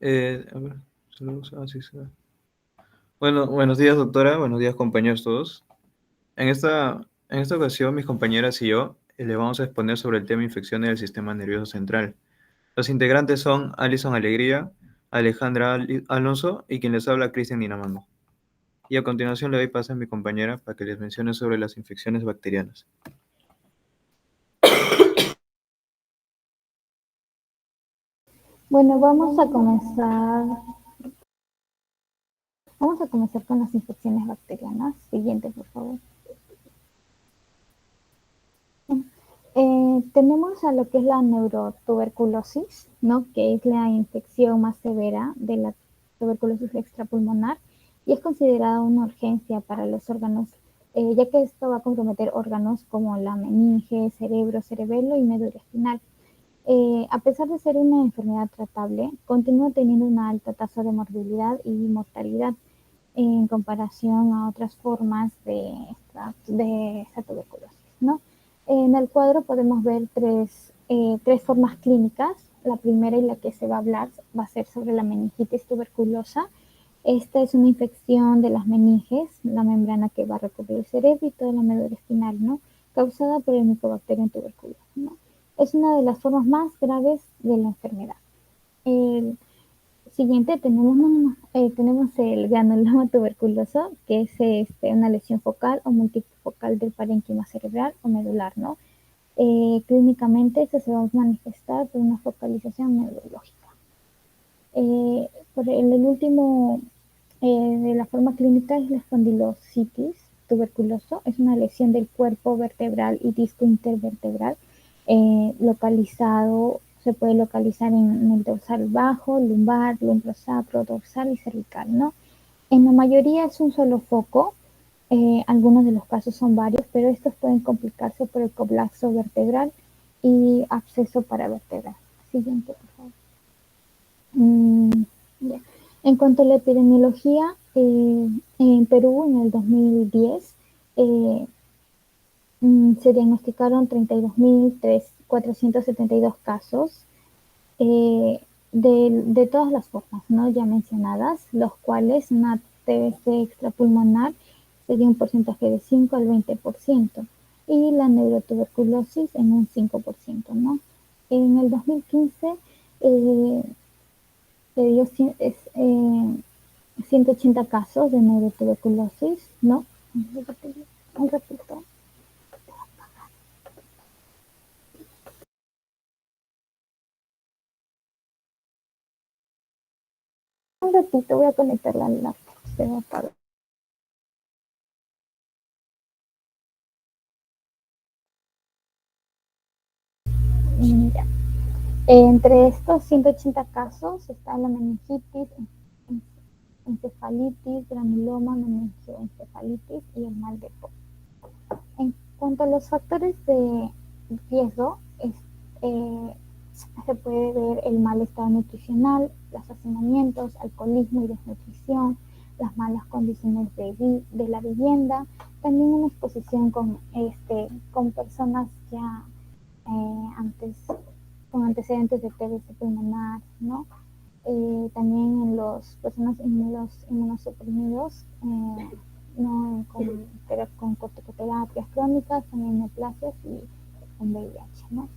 A ver, saludos. Sí, sí. Bueno, buenos días, doctora. Buenos días, compañeros todos. En esta ocasión, mis compañeras y yo le vamos a exponer sobre el tema infecciones del sistema nervioso central. Los integrantes son Alison Alegría, Alejandra Alonso y quien les habla, Cristian Dinamano. Y a continuación le doy paso a mi compañera para que les mencione sobre las infecciones bacterianas. Bueno, vamos a comenzar con las infecciones bacterianas. Siguiente, por favor. Tenemos a lo que es la neurotuberculosis, ¿no? Que es la infección más severa de la tuberculosis extrapulmonar y es considerada una urgencia para los órganos, ya que esto va a comprometer órganos como la meninge, cerebro, cerebelo y médula espinal. A pesar de ser una enfermedad tratable, continúa teniendo una alta tasa de morbilidad y mortalidad en comparación a otras formas de esta tuberculosis, ¿no? En el cuadro podemos ver tres formas clínicas. La primera y la que se va a hablar va a ser sobre la meningitis tuberculosa. Esta es una infección de las meninges, la membrana que va a recubrir el cerebro y toda la médula espinal, ¿no? Causada por el Mycobacterium tuberculosis, ¿no? Es una de las formas más graves de la enfermedad. El siguiente tenemos el granuloma tuberculoso, que es una lesión focal o multifocal del parénquima cerebral o medular, ¿no? Clínicamente esto se va a manifestar por una focalización neurológica. El último de la forma clínica es la espondilocitis tuberculoso. Es una lesión del cuerpo vertebral y disco intervertebral se puede localizar en el dorsal bajo, lumbar, lumbrosacro, dorsal y cervical, ¿no? En la mayoría es un solo foco, algunos de los casos son varios, pero estos pueden complicarse por el colapso vertebral y absceso paravertebral. Siguiente, por favor. Yeah. En cuanto a la epidemiología, en Perú en el 2010 eh, se diagnosticaron 32.472 casos de todas las formas, ¿no? Ya mencionadas, los cuales una TBC extrapulmonar sería un porcentaje de 5 al 20% y la neurotuberculosis en un 5%, ¿no? En el 2015 eh, se dio 180 casos de neurotuberculosis, ¿no? Un ratito. Un ratito voy a conectar la laptop. Se va a apagar. Mira. Entre estos 180 casos está la meningitis, encefalitis, granuloma, meningioencefalitis y el mal de Pox. En cuanto a los factores de riesgo, eh, se puede ver el mal estado nutricional, los hacinamientos, alcoholismo y desnutrición, las malas condiciones de la vivienda, también una exposición con personas ya antes con antecedentes de TBC pulmonar, ¿no? También en los los inmunosuprimidos, ¿no? con corticoterapias crónicas, también neoplasias y con VIH, ¿no?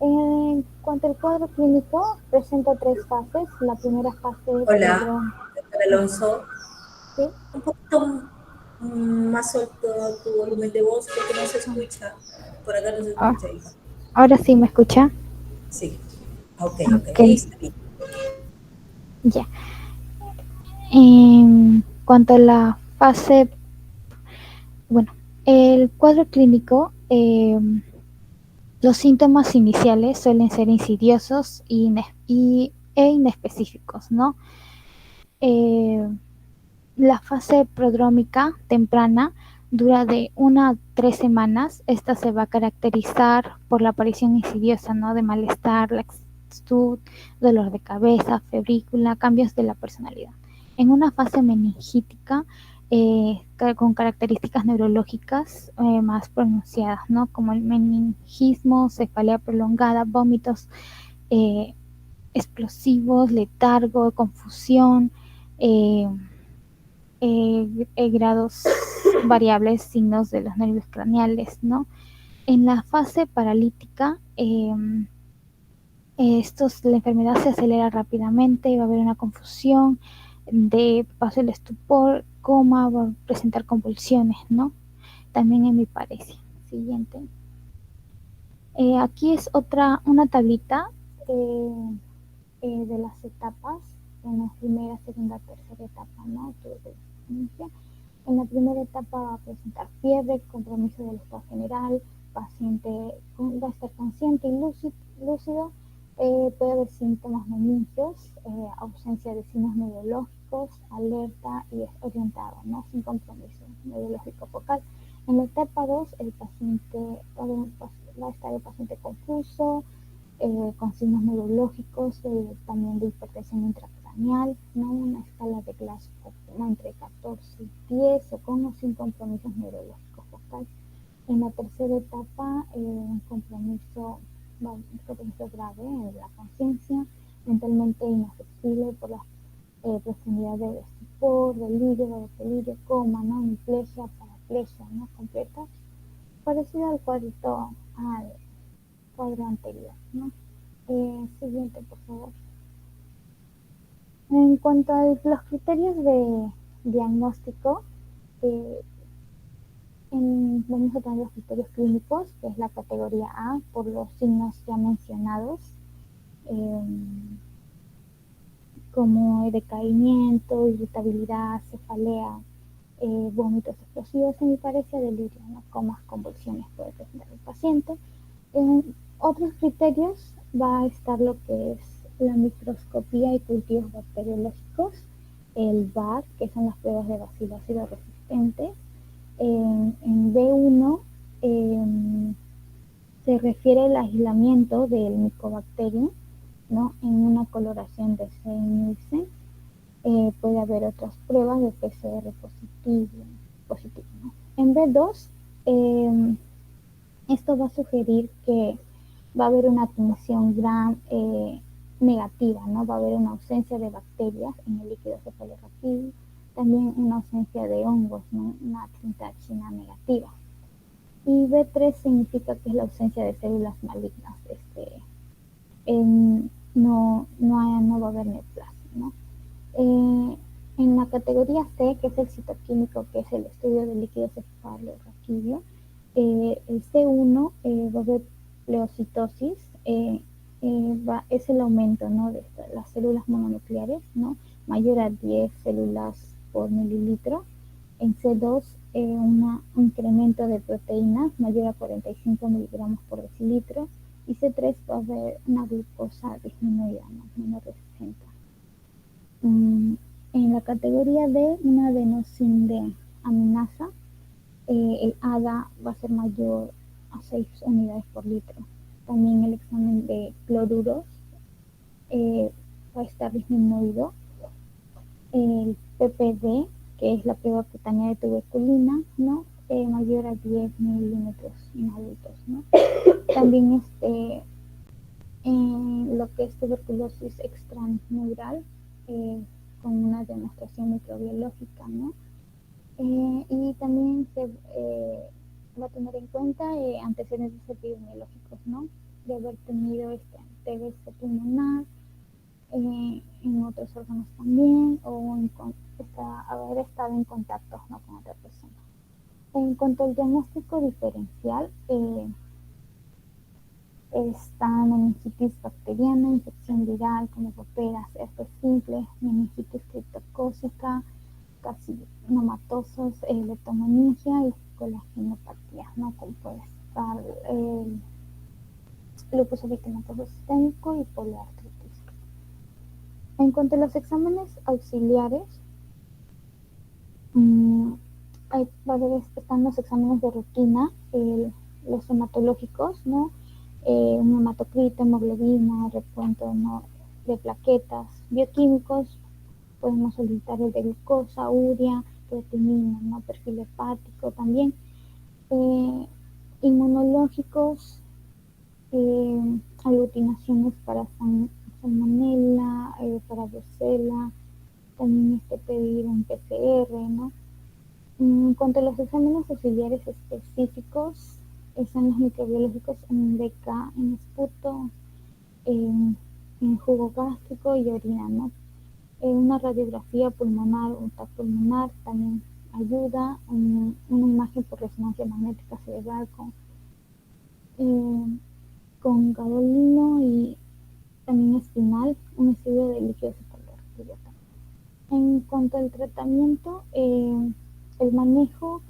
En cuanto al cuadro clínico, presenta tres fases. La primera fase Hola, doctor Alonso. ¿sí? Un poquito más alto tu volumen de voz porque no se escucha. Por acá no se escucha, hija. Ahora sí me escucha. Sí. Ok, ok. Ok, Ahí está bien. ya. En cuanto a la fase, bueno, el cuadro clínico, los síntomas iniciales suelen ser insidiosos e inespecíficos, ¿no? Eh, la fase prodrómica temprana dura de 1 a 3 semanas. Esta se va a caracterizar por la aparición insidiosa, ¿no? De malestar, laxitud, dolor de cabeza, febrícula, cambios de la personalidad. En una fase meningítica, con características neurológicas más pronunciadas, ¿no? Como el meningismo, cefalea prolongada, vómitos, explosivos, letargo, confusión, grados variables, signos de los nervios craneales, ¿no? En la fase paralítica, la enfermedad se acelera rápidamente y va a haber una confusión, de paso el estupor, coma, va a presentar convulsiones, ¿no? También en mi parecia. Siguiente. Aquí es una tablita de las etapas en la primera, segunda, tercera etapa, ¿no? En la primera etapa va a presentar fiebre, compromiso del estado general, paciente va a estar consciente y lúcido, puede haber síntomas meningios, ausencia de signos neurológicos, alerta y orientado, ¿no? Sin compromiso neurológico focal. En la etapa 2, el paciente va a estar el paciente confuso, con signos neurológicos, también de hipertensión intracraneal, ¿no? Una escala de Glasgow entre 14 y 10 o con o sin compromisos neurológicos focales. En la tercera etapa, un compromiso grave en la conciencia, mentalmente inaccesible por la profundidad del estupor, delirio, coma, ¿no? Hemiplegia, paraplegia, ¿no? Completa, parecido al cuadro anterior, ¿no? Siguiente, por favor. En cuanto a los criterios de diagnóstico, vamos a tener los criterios clínicos, que es la categoría A, por los signos ya mencionados, como decaimiento, irritabilidad, cefalea, vómitos explosivos, hemiparesia, delirio, ¿no? Comas, convulsiones puede presentar el paciente. En otros criterios va a estar lo que es la microscopía y cultivos bacteriológicos, el VAR, que son las pruebas de bacilo resistente. En B1 se refiere al aislamiento del micobacterio, ¿no? En una coloración de C-Nielsen. Puede haber otras pruebas de PCR positivo, ¿no? En B2, esto va a sugerir que va a haber una tinción negativa, ¿no? Va a haber una ausencia de bacterias en el líquido cefalorraquídeo, también una ausencia de hongos, ¿no? Una tintaxina negativa. Y B3 significa que es la ausencia de células malignas, no va a haber neoplasia, ¿no? En la categoría C, que es el citoquímico, que es el estudio del líquido cefalorraquídeo, el C1 va a haber pleocitosis, es el aumento, ¿no? De las células mononucleares, ¿no? Mayor a 10 células por mililitro. En C2, un incremento de proteínas mayor a 45 miligramos por decilitro. Y C3 va a haber una glucosa disminuida, ¿no? Menor de 60. En la categoría D, una adenosina el ADA va a ser mayor a 6 unidades por litro. También el examen de cloruros va a estar disminuido. El PPD, que es la prueba cutánea de tuberculina, ¿no? Mayor a 10 milímetros en adultos, ¿no? También lo que es tuberculosis extraneural, con una demostración microbiológica, ¿no? Y también se va a tener en cuenta antecedentes epidemiológicos, ¿no? De haber tenido TBC pulmonar, en otros órganos también, o haber estado en contacto, ¿no? Con otra persona. En cuanto al diagnóstico diferencial, está meningitis bacteriana, infección viral como paperas, herpes simple, meningitis criptocócica, carcinomatosos, leptomeningia y colagenopatía, ¿no? Como puede estar lupus eritematoso sistémico y poliartritis. En cuanto a los exámenes auxiliares, están los exámenes de rutina, los hematológicos, ¿no? Un hematocrito, hemoglobina, recuento, ¿no? De plaquetas, bioquímicos, podemos solicitar el de glucosa, urea, creatinina, ¿no? Perfil hepático también. Inmunológicos, aglutinaciones para salmonella, para brucela, también pedir un PCR, ¿no? En cuanto a los exámenes auxiliares específicos, son los microbiológicos en beca, en esputo, en, en jugo gástrico y orina, ¿no? Una radiografía pulmonar, un TAC pulmonar también ayuda, una imagen por resonancia magnética cerebral con gadolino y también espinal, un estudio de líquido cefalorraquídeo. En cuanto al tratamiento, el manejo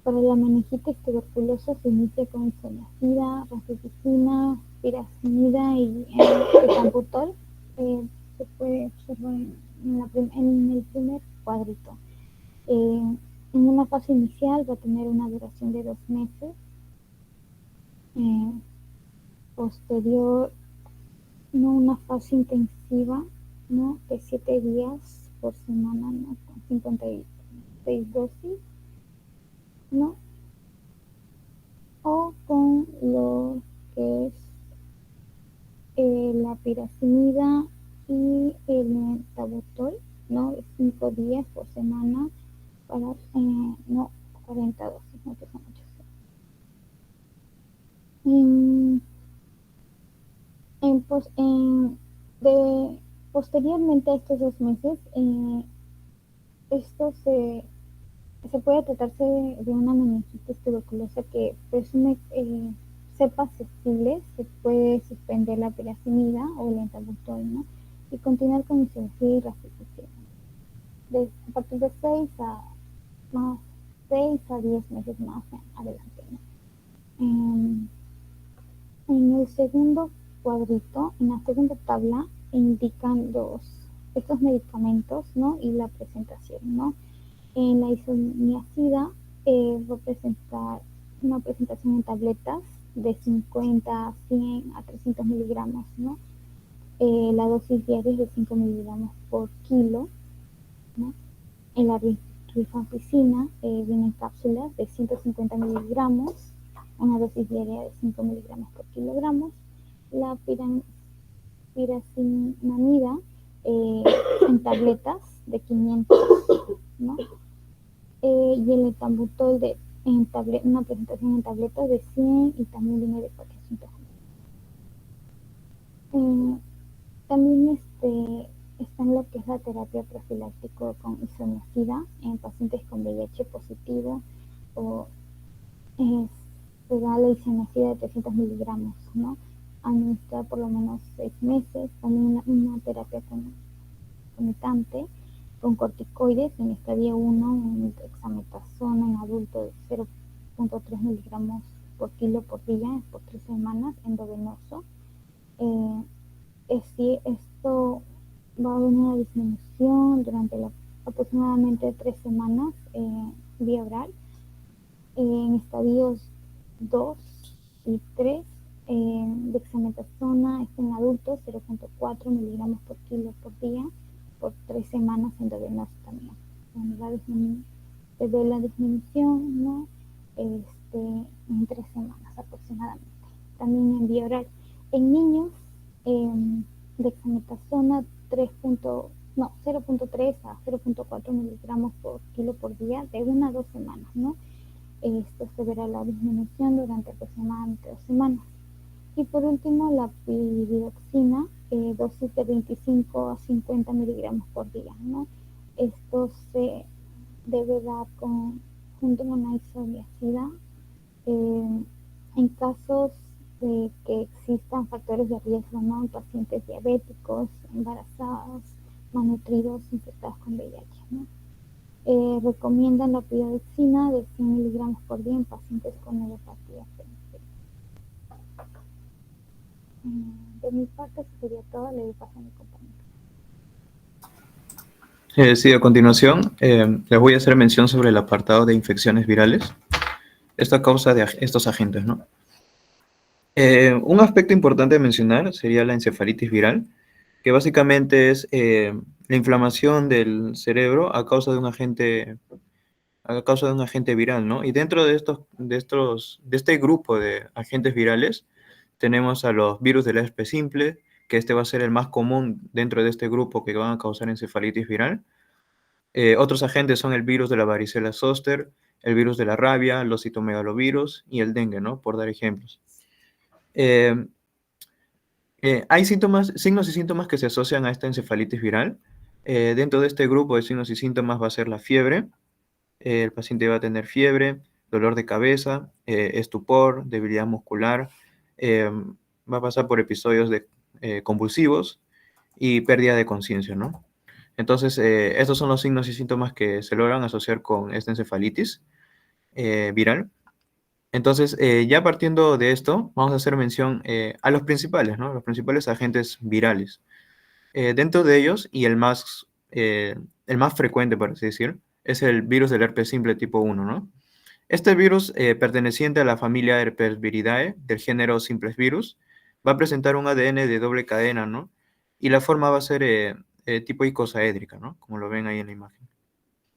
para la meningitis tuberculosa se inicia con isoniazida, rifampicina, piracimida y ethambutol. Se puede observar en el primer cuadrito. En una fase inicial va a tener una duración de 2 meses. Posterior, no una fase intensiva, ¿no? De 7 días por semana, ¿no? Con 56 dosis, ¿no? O con lo que es la piracimida y el tabutol, ¿no? De 5 días por semana para, no, 40 dosis, no que son 800. De, posteriormente a estos 2 meses, esto se puede tratarse de una meningitis tuberculosa que presume cepas sensibles, se puede suspender la piracimida o el ethambutol, ¿no? Y continuar con isoniazida y rifampicina. A partir de 6 a 10 meses más adelante, ¿no? En el segundo cuadrito, en la segunda tabla, indican estos medicamentos, ¿no? Y la presentación, ¿no? En la isoniazida va a presentar una presentación en tabletas de 50, 100 a 300 miligramos, ¿no? La dosis diaria es de 5 miligramos por kilo, ¿no? En la rifampicina vienen cápsulas de 150 miligramos, una dosis diaria de 5 miligramos por kilogramos. La piracinamida en tabletas de 500, ¿no? Y el ethambutol una presentación en tabletas de 100 y también viene de 400. También está en lo que es la terapia profiláctica con isoniazida en pacientes con VIH positivo o se da la isoniazida de 300 miligramos, ¿no? Administrar por lo menos 6 meses. También una terapia concomitante con corticoides en estadio 1, en dexametasona en adultos de 0.3 miligramos por kilo por día por 3 semanas endovenoso. Esto va a haber una disminución durante aproximadamente 3 semanas vía oral. En estadios 2 y 3, dexametasona en adultos 0.4 miligramos por kilo por día por 3 semanas endovenoso también. Se ve la disminución, ¿no? En 3 semanas aproximadamente. También en vía oral. En niños, dexametasona 0.3 a 0.4 miligramos por kilo por día de 1 a 2 semanas, ¿no? Esto se verá la disminución durante aproximadamente 2 semanas. Y por último, la piridoxina, dosis de 25 a 50 miligramos por día, ¿no? Esto se debe dar junto con la isoniazida en casos de que existan factores de riesgo, ¿no? En pacientes diabéticos, embarazadas, malnutridos, infectados con VIH, ¿no? Recomiendan la piridoxina de 100 miligramos por día en pacientes con neuropatía periférica. De mi parte, eso sería todo. Le doy paso a mi compañero. Sí, a continuación les voy a hacer mención sobre el apartado de infecciones virales. Esta causa de estos agentes, ¿no? Un aspecto importante de mencionar sería la encefalitis viral, que básicamente es la inflamación del cerebro a causa de un agente viral, ¿no? Y dentro de este grupo de agentes virales tenemos a los virus del herpes simple, que este va a ser el más común dentro de este grupo que van a causar encefalitis viral. Otros agentes son el virus de la varicela zoster, el virus de la rabia, los citomegalovirus y el dengue, ¿no? Por dar ejemplos. Eh, hay signos y síntomas que se asocian a esta encefalitis viral. Dentro de este grupo de signos y síntomas va a ser la fiebre. El paciente va a tener fiebre, dolor de cabeza, estupor, debilidad muscular. Va a pasar por episodios convulsivos y pérdida de conciencia, ¿no? Entonces, estos son los signos y síntomas que se logran asociar con esta encefalitis viral. Entonces, ya partiendo de esto, vamos a hacer mención a los principales, ¿no? Los principales agentes virales. Dentro de ellos, y el más frecuente, por así decir, es el virus del herpes simple tipo 1, ¿no? Este virus, perteneciente a la familia Herpesviridae del género Simples virus, va a presentar un ADN de doble cadena, ¿no? Y la forma va a ser tipo icosaédrica, ¿no? Como lo ven ahí en la imagen.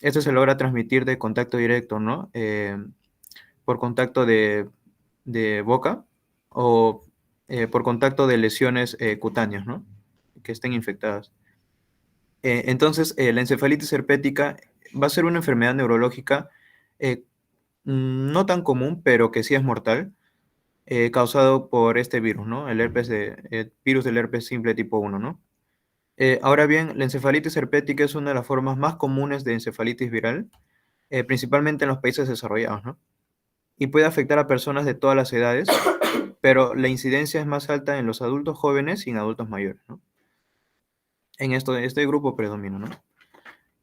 Esto se logra transmitir de contacto directo, ¿no? Por contacto de boca o por contacto de lesiones cutáneas, ¿no? Que estén infectadas. Entonces, la encefalitis herpética va a ser una enfermedad neurológica eh, no tan común, pero que sí es mortal, causado por este virus, ¿no? El virus del herpes simple tipo 1, ¿no? Ahora bien, la encefalitis herpética es una de las formas más comunes de encefalitis viral, principalmente en los países desarrollados, ¿no? Y puede afectar a personas de todas las edades, pero la incidencia es más alta en los adultos jóvenes y en adultos mayores, ¿no? Este grupo predomina, ¿no?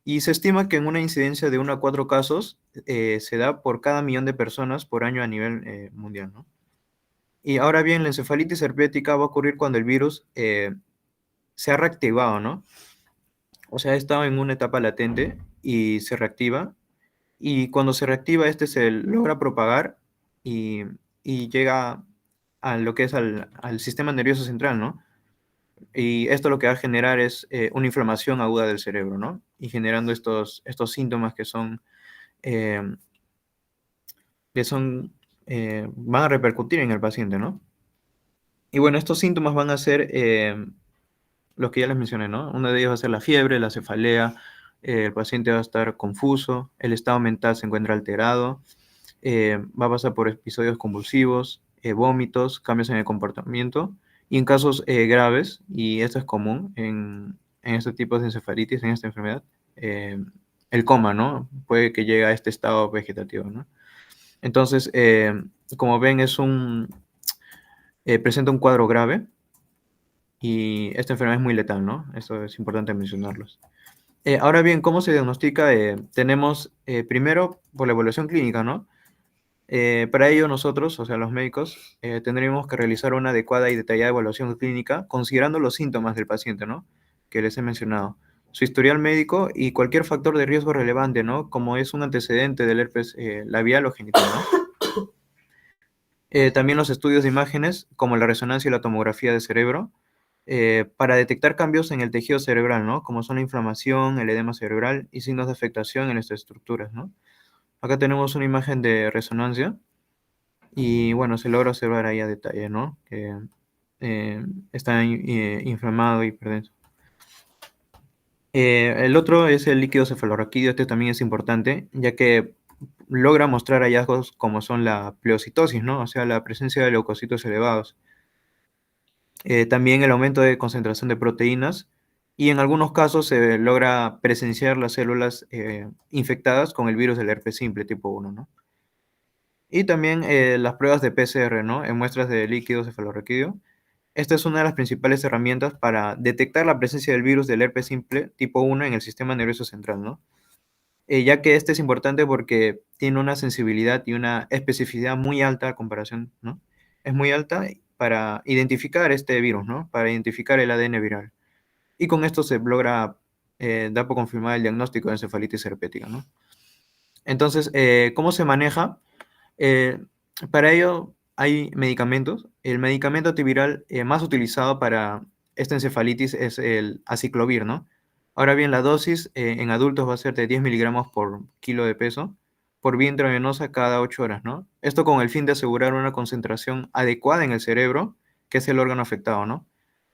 Y se estima que en una incidencia de 1 a 4 casos se da por cada millón de personas por año a nivel mundial, ¿no? Y ahora bien, la encefalitis herpética va a ocurrir cuando el virus se ha reactivado, ¿no? O sea, ha estado en una etapa latente y se reactiva. Y cuando se reactiva, este se logra propagar y, y llega a lo que es al sistema nervioso central, ¿no? Y esto lo que va a generar es una inflamación aguda del cerebro, ¿no? Y generando estos síntomas eh, van a repercutir en el paciente, ¿no? Y bueno, estos síntomas van a ser los que ya les mencioné, ¿no? Uno de ellos va a ser la fiebre, la cefalea, el paciente va a estar confuso, el estado mental se encuentra alterado, va a pasar por episodios convulsivos, vómitos, cambios en el comportamiento, y en casos graves, y esto es común en este tipo de encefalitis, en esta enfermedad, el coma, ¿no? Puede que llegue a este estado vegetativo, ¿no? Entonces, como ven, presenta un cuadro grave, y esta enfermedad es muy letal, ¿no? Esto es importante mencionarlos. Ahora bien, ¿cómo se diagnostica? Tenemos primero por la evaluación clínica, ¿no? Para ello nosotros, o sea, los médicos, tendríamos que realizar una adecuada y detallada evaluación clínica considerando los síntomas del paciente, ¿no? Que les he mencionado. Su historial médico y cualquier factor de riesgo relevante, ¿no? Como es un antecedente del herpes labial o genital, ¿no? También los estudios de imágenes, como la resonancia y la tomografía de cerebro, para detectar cambios en el tejido cerebral, ¿no? Como son la inflamación, el edema cerebral y signos de afectación en estas estructuras, ¿no? Acá tenemos una imagen de resonancia y, bueno, se logra observar ahí a detalle, ¿no? Que está inflamado y hiperdenso. El otro es el líquido cefalorraquídeo. Este también es importante, ya que logra mostrar hallazgos como son la pleocitosis, ¿no? O sea, la presencia de leucocitos elevados. También el aumento de concentración de proteínas y en algunos casos se logra presenciar las células infectadas con el virus del herpes simple tipo 1, ¿no? Y también las pruebas de PCR, ¿no? En muestras de líquido cefalorraquídeo. Esta es una de las principales herramientas para detectar la presencia del virus del herpes simple tipo 1 en el sistema nervioso central, ¿no? Ya que este es importante porque tiene una sensibilidad y una especificidad muy alta a comparación, ¿no? Es muy alta para identificar este virus, ¿no? Para identificar el ADN viral. Y con esto se logra dar por confirmado el diagnóstico de encefalitis herpética, ¿no? Entonces, ¿cómo se maneja? Eh, para ello hay medicamentos. El medicamento antiviral más utilizado para esta encefalitis es el aciclovir, ¿no? Ahora bien, la dosis en adultos va a ser de 10 miligramos por kilo de peso por vía intravenosa cada 8 horas, ¿no? Esto con el fin de asegurar una concentración adecuada en el cerebro, que es el órgano afectado, ¿no?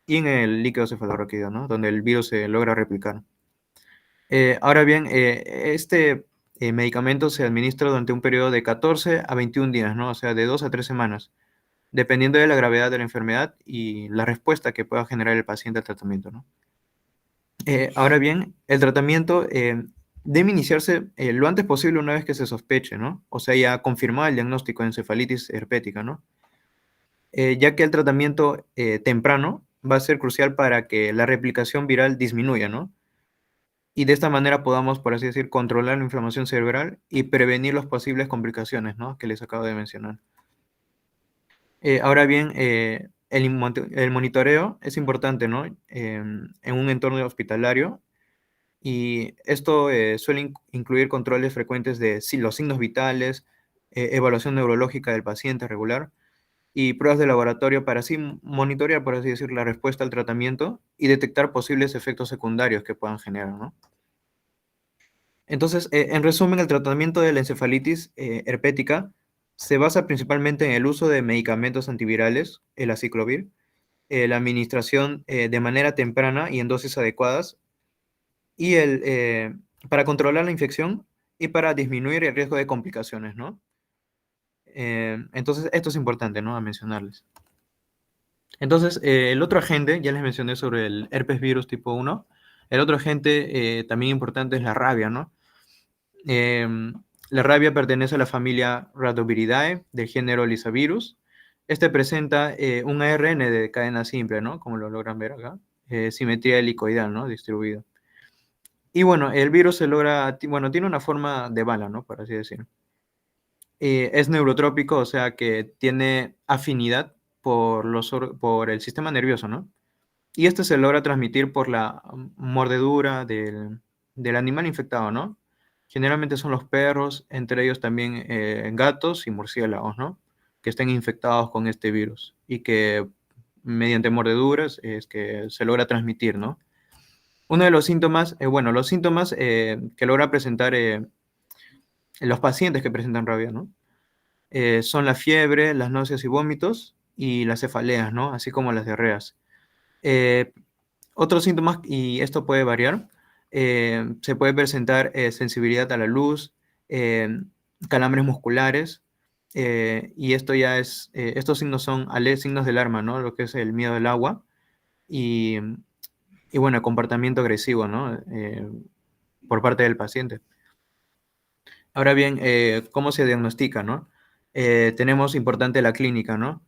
y en el líquido cefalorraquídeo, ¿no? Donde el virus se logra replicar. Ahora bien, este medicamento se administra durante un periodo de 14 a 21 días, ¿no? O sea, de 2 a 3 semanas, dependiendo de la gravedad de la enfermedad y la respuesta que pueda generar el paciente al tratamiento, ¿no? Ahora bien, el tratamiento debe iniciarse lo antes posible una vez que se sospeche, ¿no? O sea, ya confirmado el diagnóstico de encefalitis herpética, ¿no? Ya que el tratamiento temprano va a ser crucial para que la replicación viral disminuya, ¿no? Y de esta manera podamos, por así decir, controlar la inflamación cerebral y prevenir las posibles complicaciones, ¿no? Que les acabo de mencionar. Ahora bien, el monitoreo es importante, ¿no? En un entorno hospitalario, y esto suele incluir controles frecuentes de los signos vitales, evaluación neurológica del paciente regular y pruebas de laboratorio para así monitorear, por así decir, la respuesta al tratamiento y detectar posibles efectos secundarios que puedan generar, ¿no? Entonces, en resumen, el tratamiento de la encefalitis herpética se basa principalmente en el uso de medicamentos antivirales, el aciclovir, la administración de manera temprana y en dosis adecuadas, y para controlar la infección y para disminuir el riesgo de complicaciones, ¿no? Entonces, esto es importante, ¿no? A mencionarles. Entonces, el otro agente, ya les mencioné sobre el herpes virus tipo 1, el otro agente también importante es la rabia, ¿no? La rabia pertenece a la familia Rhabdoviridae del género Lyssavirus. Este presenta un ARN de cadena simple, ¿no? Como lo logran ver acá. Simetría helicoidal, ¿no? Distribuido. Y bueno, el virus se logra, bueno, tiene una forma de bala, ¿no? Por así decir. Es neurotrópico, o sea que tiene afinidad por el sistema nervioso, ¿no? Y este se logra transmitir por la mordedura del animal infectado, ¿no? Generalmente son los perros, entre ellos también gatos y murciélagos, ¿no? Que estén infectados con este virus y que mediante mordeduras es que se logra transmitir, ¿no? Uno de los síntomas, bueno, los síntomas que logra presentar los pacientes que presentan rabia, ¿no? Son la fiebre, las náuseas y vómitos y las cefaleas, ¿no? Así como las diarreas. Eh, Otros síntomas, y esto puede variar, se puede presentar sensibilidad a la luz, calambres musculares, y esto ya es, estos signos son signos del alarma, ¿no? Lo que es el miedo al agua y, y bueno, el comportamiento agresivo, ¿no? Por parte del paciente. Ahora bien, ¿cómo se diagnostica, no? Tenemos importante la clínica, ¿no?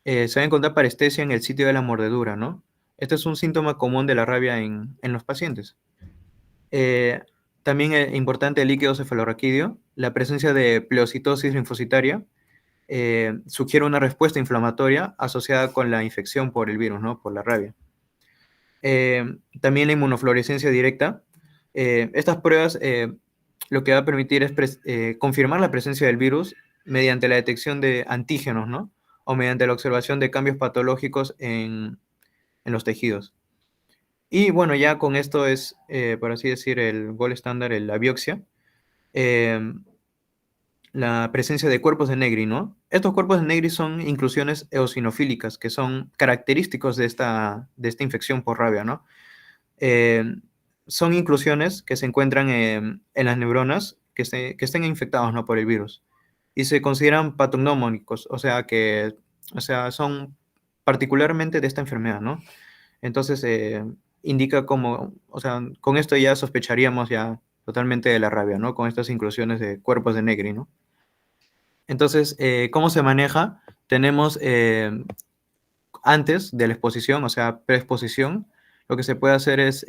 Se va a encontrar parestesia en el sitio de la mordedura, ¿no? Este es un síntoma común de la rabia en los pacientes. Eh, También es importante el líquido cefalorraquídeo. La presencia de pleocitosis linfocitaria sugiere una respuesta inflamatoria asociada con la infección por el virus, ¿no? Por la rabia. También la inmunofluorescencia directa. Estas pruebas lo que va a permitir es confirmar la presencia del virus mediante la detección de antígenos, ¿no? O mediante la observación de cambios patológicos en los tejidos. Y bueno, ya con esto es, por así decir, el gold estándar, la biopsia. Eh, la presencia de cuerpos de Negri, ¿no? Estos cuerpos de Negri son inclusiones eosinofílicas, que son característicos de esta infección por rabia, ¿no? Eh, Son inclusiones que se encuentran en las neuronas que estén infectados, ¿no? Por el virus. Y se consideran patognomónicos, o sea, son particularmente de esta enfermedad, ¿no? Entonces, indica como, o sea, con esto ya sospecharíamos ya totalmente de la rabia, ¿no? Con estas inclusiones de cuerpos de Negri, ¿no? Entonces, ¿cómo se maneja? Tenemos antes de la exposición, o sea, preexposición, lo que se puede hacer es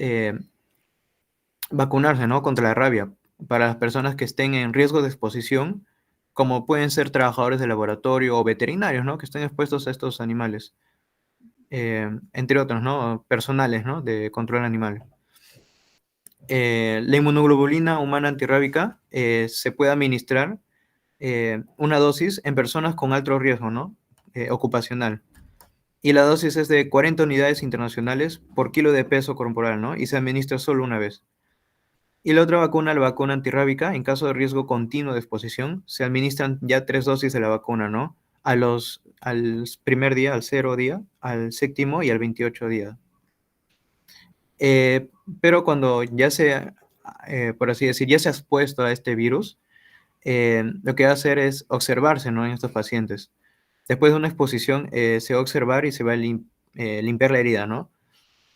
vacunarse, ¿no? Contra la rabia para las personas que estén en riesgo de exposición, como pueden ser trabajadores de laboratorio o veterinarios, ¿no? Que estén expuestos a estos animales, entre otros, ¿no? Personales, ¿no? De control animal. La inmunoglobulina humana antirrábica se puede administrar una dosis en personas con alto riesgo, ¿no? Ocupacional. Y la dosis es de 40 unidades internacionales por kilo de peso corporal, ¿no? Y se administra solo una vez. Y la otra vacuna, la vacuna antirrábica, en caso de riesgo continuo de exposición, se administran ya 3 dosis de la vacuna, ¿no? al primer día, al 0 día, al séptimo y al 28 día. Pero cuando ya por así decir, ya se ha expuesto a este virus, lo que va a hacer es observarse, ¿no? En estos pacientes. Después de una exposición, se va a observar y se va a limpiar la herida, ¿no?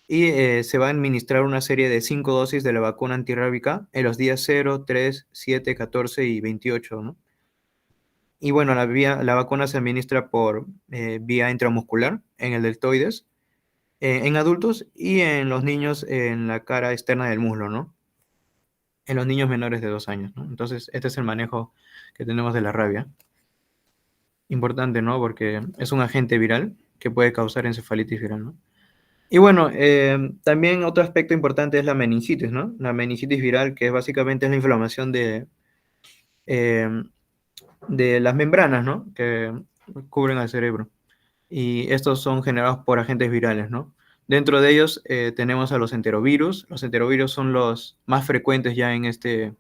Y se va a administrar una serie de 5 dosis de la vacuna antirrábica en los días 0, 3, 7, 14 y 28, ¿no? Y bueno, la vacuna se administra por vía intramuscular en el deltoides, en adultos y en los niños en la cara externa del muslo, ¿no? En los niños menores de 2 años, ¿no? Entonces, este es el manejo que tenemos de la rabia. Importante, ¿no? Porque es un agente viral que puede causar encefalitis viral, ¿no? Y bueno, también otro aspecto importante es la meningitis, ¿no? La meningitis viral, que básicamente es la inflamación eh, de las membranas, ¿no? Que cubren al cerebro. Y estos son generados por agentes virales, ¿no? Dentro de ellos tenemos a los enterovirus. Los enterovirus son los más frecuentes ya en este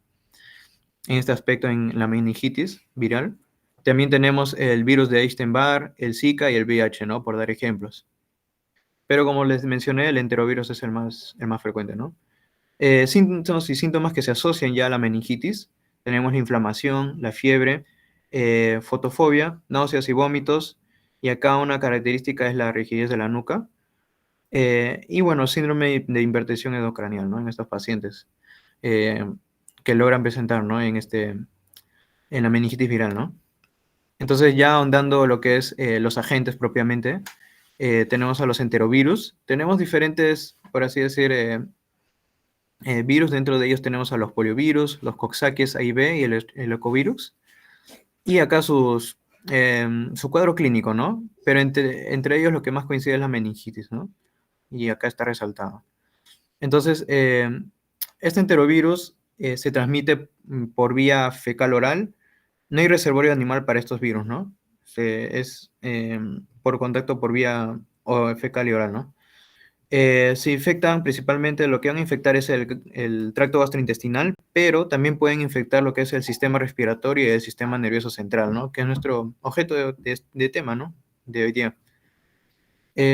aspecto en la meningitis viral. También tenemos el virus de Epstein-Barr, el Zika y el VIH, ¿no? Por dar ejemplos. Pero como les mencioné, el enterovirus es el más frecuente, ¿no? Síntomas y síntomas que se asocian ya a la meningitis. Tenemos la inflamación, la fiebre, fotofobia, náuseas y vómitos. Y acá una característica es la rigidez de la nuca. Y bueno, síndrome de hipertensión endocranial, ¿no? En estos pacientes eh, que logran presentar, ¿no? En la meningitis viral, ¿no? Entonces ya ahondando lo que es los agentes propiamente, tenemos a los enterovirus. Tenemos diferentes, por así decir, virus. Dentro de ellos tenemos a los poliovirus, los Coxsackie AB y el ecovirus. Y acá su cuadro clínico, ¿no? Pero entre ellos lo que más coincide es la meningitis, ¿no? Y acá está resaltado. Entonces, este enterovirus se transmite por vía fecal oral. No hay reservorio animal para estos virus, ¿no? Es por contacto por vía fecal y oral, ¿no? Se infectan principalmente, lo que van a infectar es el tracto gastrointestinal, pero también pueden infectar lo que es el sistema respiratorio y el sistema nervioso central, ¿no? Que es nuestro objeto de tema, ¿no? De hoy día.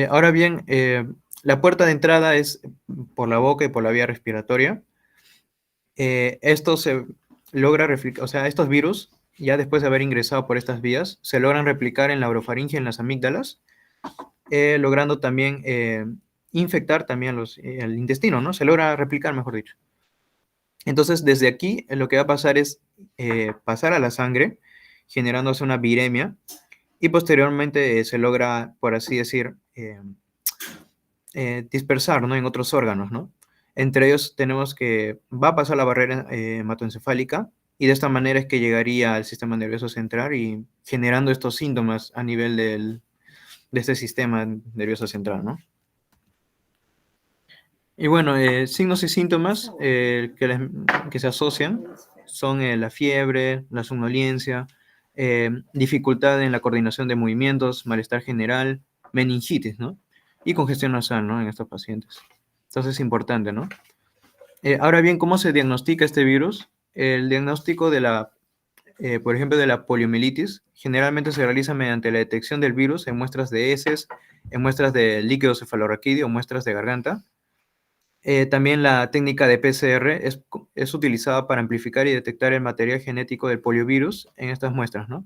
Ahora bien, la puerta de entrada es por la boca y por la vía respiratoria. Esto se logra replicar, o sea, estos virus, ya después de haber ingresado por estas vías, se logran replicar en la orofaringe, en las amígdalas, logrando también infectar también el intestino, ¿no? Se logra replicar, mejor dicho. Entonces, desde aquí, lo que va a pasar es pasar a la sangre, generándose una viremia, y posteriormente se logra, por así decir, dispersar, ¿no? En otros órganos, ¿no? Entre ellos tenemos que va a pasar la barrera hematoencefálica, y de esta manera es que llegaría al sistema nervioso central y generando estos síntomas a nivel de este sistema nervioso central, ¿no? Y bueno, signos y síntomas que se asocian son la fiebre, la somnolencia, dificultad en la coordinación de movimientos, malestar general, meningitis, ¿no? Y congestión nasal, ¿no? En estos pacientes. Entonces es importante, ¿no? Ahora bien, ¿cómo se diagnostica este virus? El diagnóstico por ejemplo, de la poliomielitis, generalmente se realiza mediante la detección del virus en muestras de heces, en muestras de líquido cefalorraquídeo, muestras de garganta. También la técnica de PCR es utilizada para amplificar y detectar el material genético del poliovirus en estas muestras, ¿no?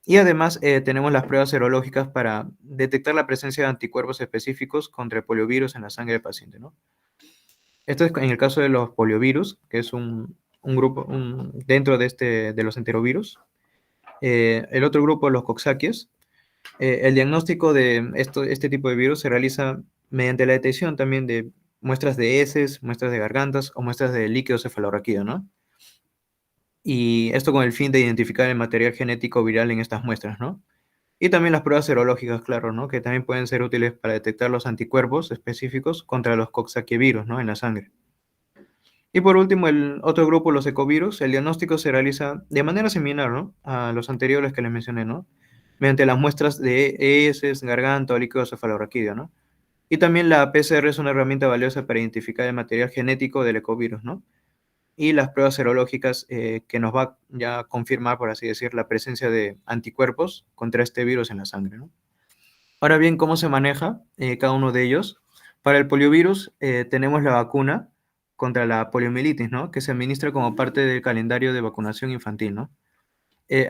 Y además tenemos las pruebas serológicas para detectar la presencia de anticuerpos específicos contra el poliovirus en la sangre del paciente, ¿no? Esto es en el caso de los poliovirus, que es un grupo dentro de los enterovirus. El otro grupo, los coxsackie's. El diagnóstico de este tipo de virus se realiza mediante la detección también de muestras de heces, muestras de gargantas o muestras de líquido cefalorraquídeo, ¿no? Y esto con el fin de identificar el material genético viral en estas muestras, ¿no? Y también las pruebas serológicas, claro, ¿no? Que también pueden ser útiles para detectar los anticuerpos específicos contra los coxsackievirus, ¿no? En la sangre. Y por último, el otro grupo, los ecovirus, el diagnóstico se realiza de manera similar, ¿no? A los anteriores que les mencioné, ¿no? Mediante las muestras de heces, garganta o líquido cefalorraquídeo, ¿no? Y también la PCR es una herramienta valiosa para identificar el material genético del ecovirus, ¿no? y las pruebas serológicas que nos va ya a confirmar, por así decir, la presencia de anticuerpos contra este virus en la sangre, ¿no? Ahora bien, ¿cómo se maneja cada uno de ellos? Para el poliovirus tenemos la vacuna contra la poliomielitis, ¿no? Que se administra como parte del calendario de vacunación infantil, ¿no?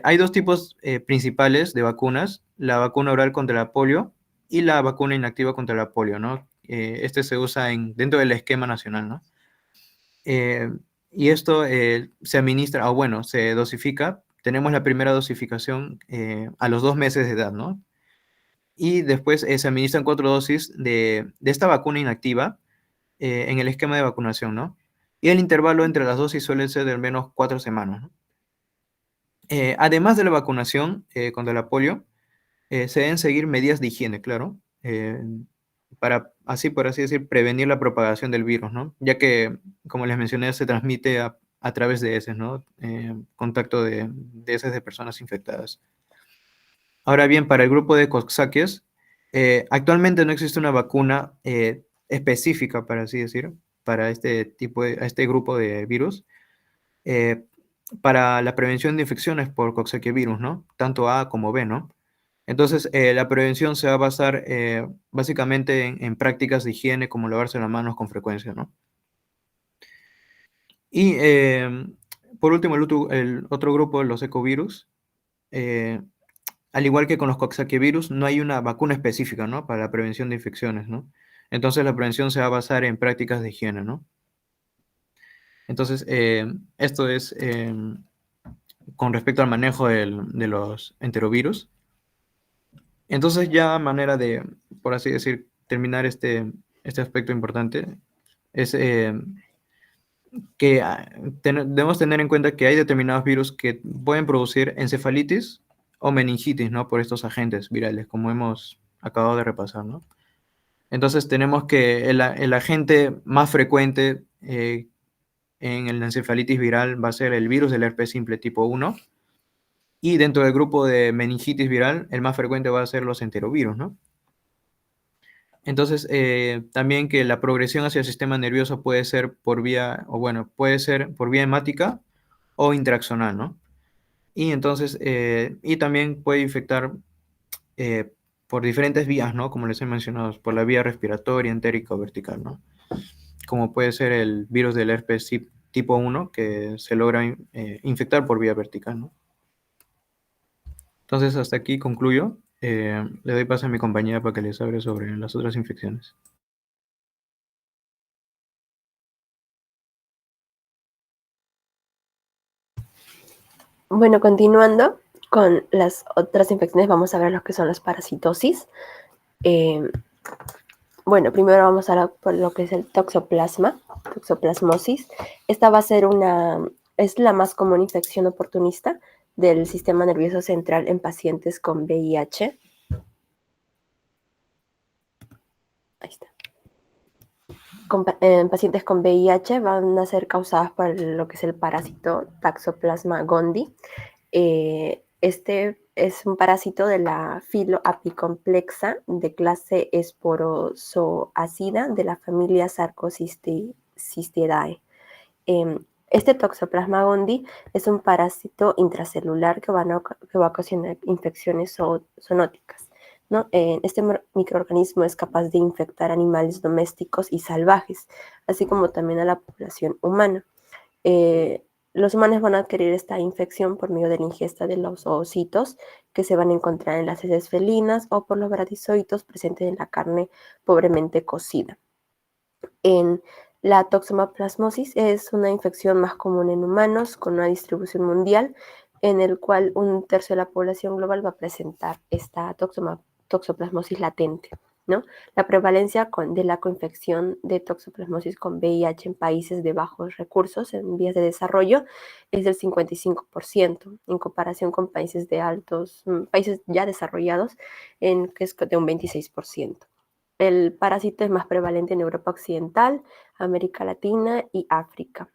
Hay dos tipos principales de vacunas, la vacuna oral contra la polio y la vacuna inactiva contra la polio, ¿no? Este se usa dentro del esquema nacional, ¿no? Eh, y esto se administra, o bueno, se dosifica. Tenemos la primera dosificación a los 2 meses de edad, ¿no? Y después se administran 4 dosis de esta vacuna inactiva en el esquema de vacunación, ¿no? Y el intervalo entre las dosis suele ser de al menos 4 semanas, ¿no? Además de la vacunación contra la polio, se deben seguir medidas de higiene, claro, para así, por así decir, prevenir la propagación del virus, ¿no? Ya que, como les mencioné, se transmite a través de heces, ¿no? Contacto de heces de personas infectadas. Ahora bien, para el grupo de Coxsackies, actualmente no existe una vacuna específica, para así decir, para a este grupo de virus, eh, para la prevención de infecciones por Coxsackie-virus, ¿no? Tanto A como B, ¿no? Entonces, la prevención se va a basar básicamente en prácticas de higiene, como lavarse las manos con frecuencia, ¿no? Y por último, el otro grupo, los ecovirus, eh, al igual que con los coxsackievirus, no hay una vacuna específica, ¿no? Para la prevención de infecciones, ¿no? Entonces, la prevención se va a basar en prácticas de higiene, ¿no? Entonces, esto es con respecto al manejo de los enterovirus. Entonces, ya a manera de, por así decir, terminar este aspecto importante, es que debemos tener en cuenta que hay determinados virus que pueden producir encefalitis o meningitis, ¿no? Por estos agentes virales, como hemos acabado de repasar, ¿no? Entonces tenemos que el agente más frecuente en el encefalitis viral va a ser el virus del herpes simple tipo 1, y dentro del grupo de meningitis viral, el más frecuente va a ser los enterovirus, ¿no? Entonces, también que la progresión hacia el sistema nervioso puede ser por vía, o bueno, puede ser por vía hemática o intraaxonal, ¿no? Y entonces, y también puede infectar eh, por diferentes vías, ¿no? Como les he mencionado, por la vía respiratoria, entérica o vertical, ¿no? Como puede ser el virus del herpes tipo 1, que se logra infectar por vía vertical, ¿no? Entonces, hasta aquí concluyo. Le doy paso a mi compañera para que les hable sobre las otras infecciones. Bueno, continuando con las otras infecciones, vamos a ver lo que son las parasitosis. Bueno, primero vamos a hablar por lo que es el toxoplasmosis. Esta va a ser es la más común infección oportunista del sistema nervioso central en pacientes con VIH. Ahí está. En pacientes con VIH van a ser causadas por lo que es el parásito Toxoplasma gondii. Este es un parásito de la filo apicomplexa de clase esporozoácida de la familia Sarcosistidae. Este Toxoplasma gondii es un parásito intracelular que va a ocasionar infecciones zoonóticas, ¿no? Este microorganismo es capaz de infectar animales domésticos y salvajes, así como también a la población humana. Los humanos van a adquirir esta infección por medio de la ingesta de los oocitos que se van a encontrar en las heces felinas o por los bradizoitos presentes en la carne pobremente cocida. La toxoplasmosis es una infección más común en humanos con una distribución mundial en el cual 1/3 de la población global va a presentar esta toxoplasmosis latente, ¿no? La prevalencia de la coinfección de toxoplasmosis con VIH en países de bajos recursos, en vías de desarrollo, es del 55%, en comparación con países países ya desarrollados, que es de un 26%. El parásito es más prevalente en Europa Occidental, América Latina y África.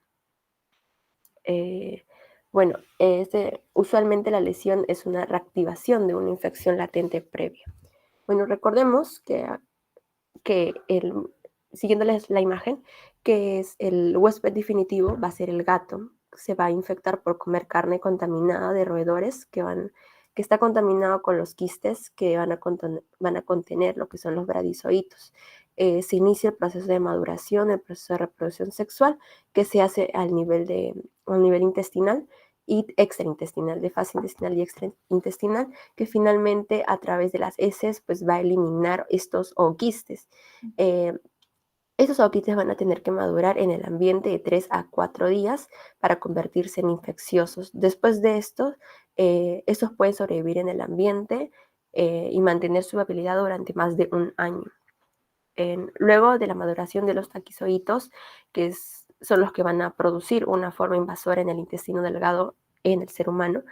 Bueno, usualmente la lesión es una reactivación de una infección latente previa. Bueno, recordemos que siguiéndoles la imagen, que es el huésped definitivo, va a ser el gato. Se va a infectar por comer carne contaminada de roedores que está contaminado con los quistes que van a contener lo que son los bradizoitos. Se inicia el proceso de maduración, el proceso de reproducción sexual, que se hace al nivel intestinal y extraintestinal, de fase intestinal y extraintestinal, que finalmente a través de las heces pues va a eliminar estos ooquistes. Estos ooquistes van a tener que madurar en el ambiente de 3 a 4 días para convertirse en infecciosos. Después de esto, estos pueden sobrevivir en el ambiente y mantener su habilidad durante más de un año. Luego de la maduración de los taquizoitos, que son los que van a producir una forma invasora en el intestino delgado en el ser humano,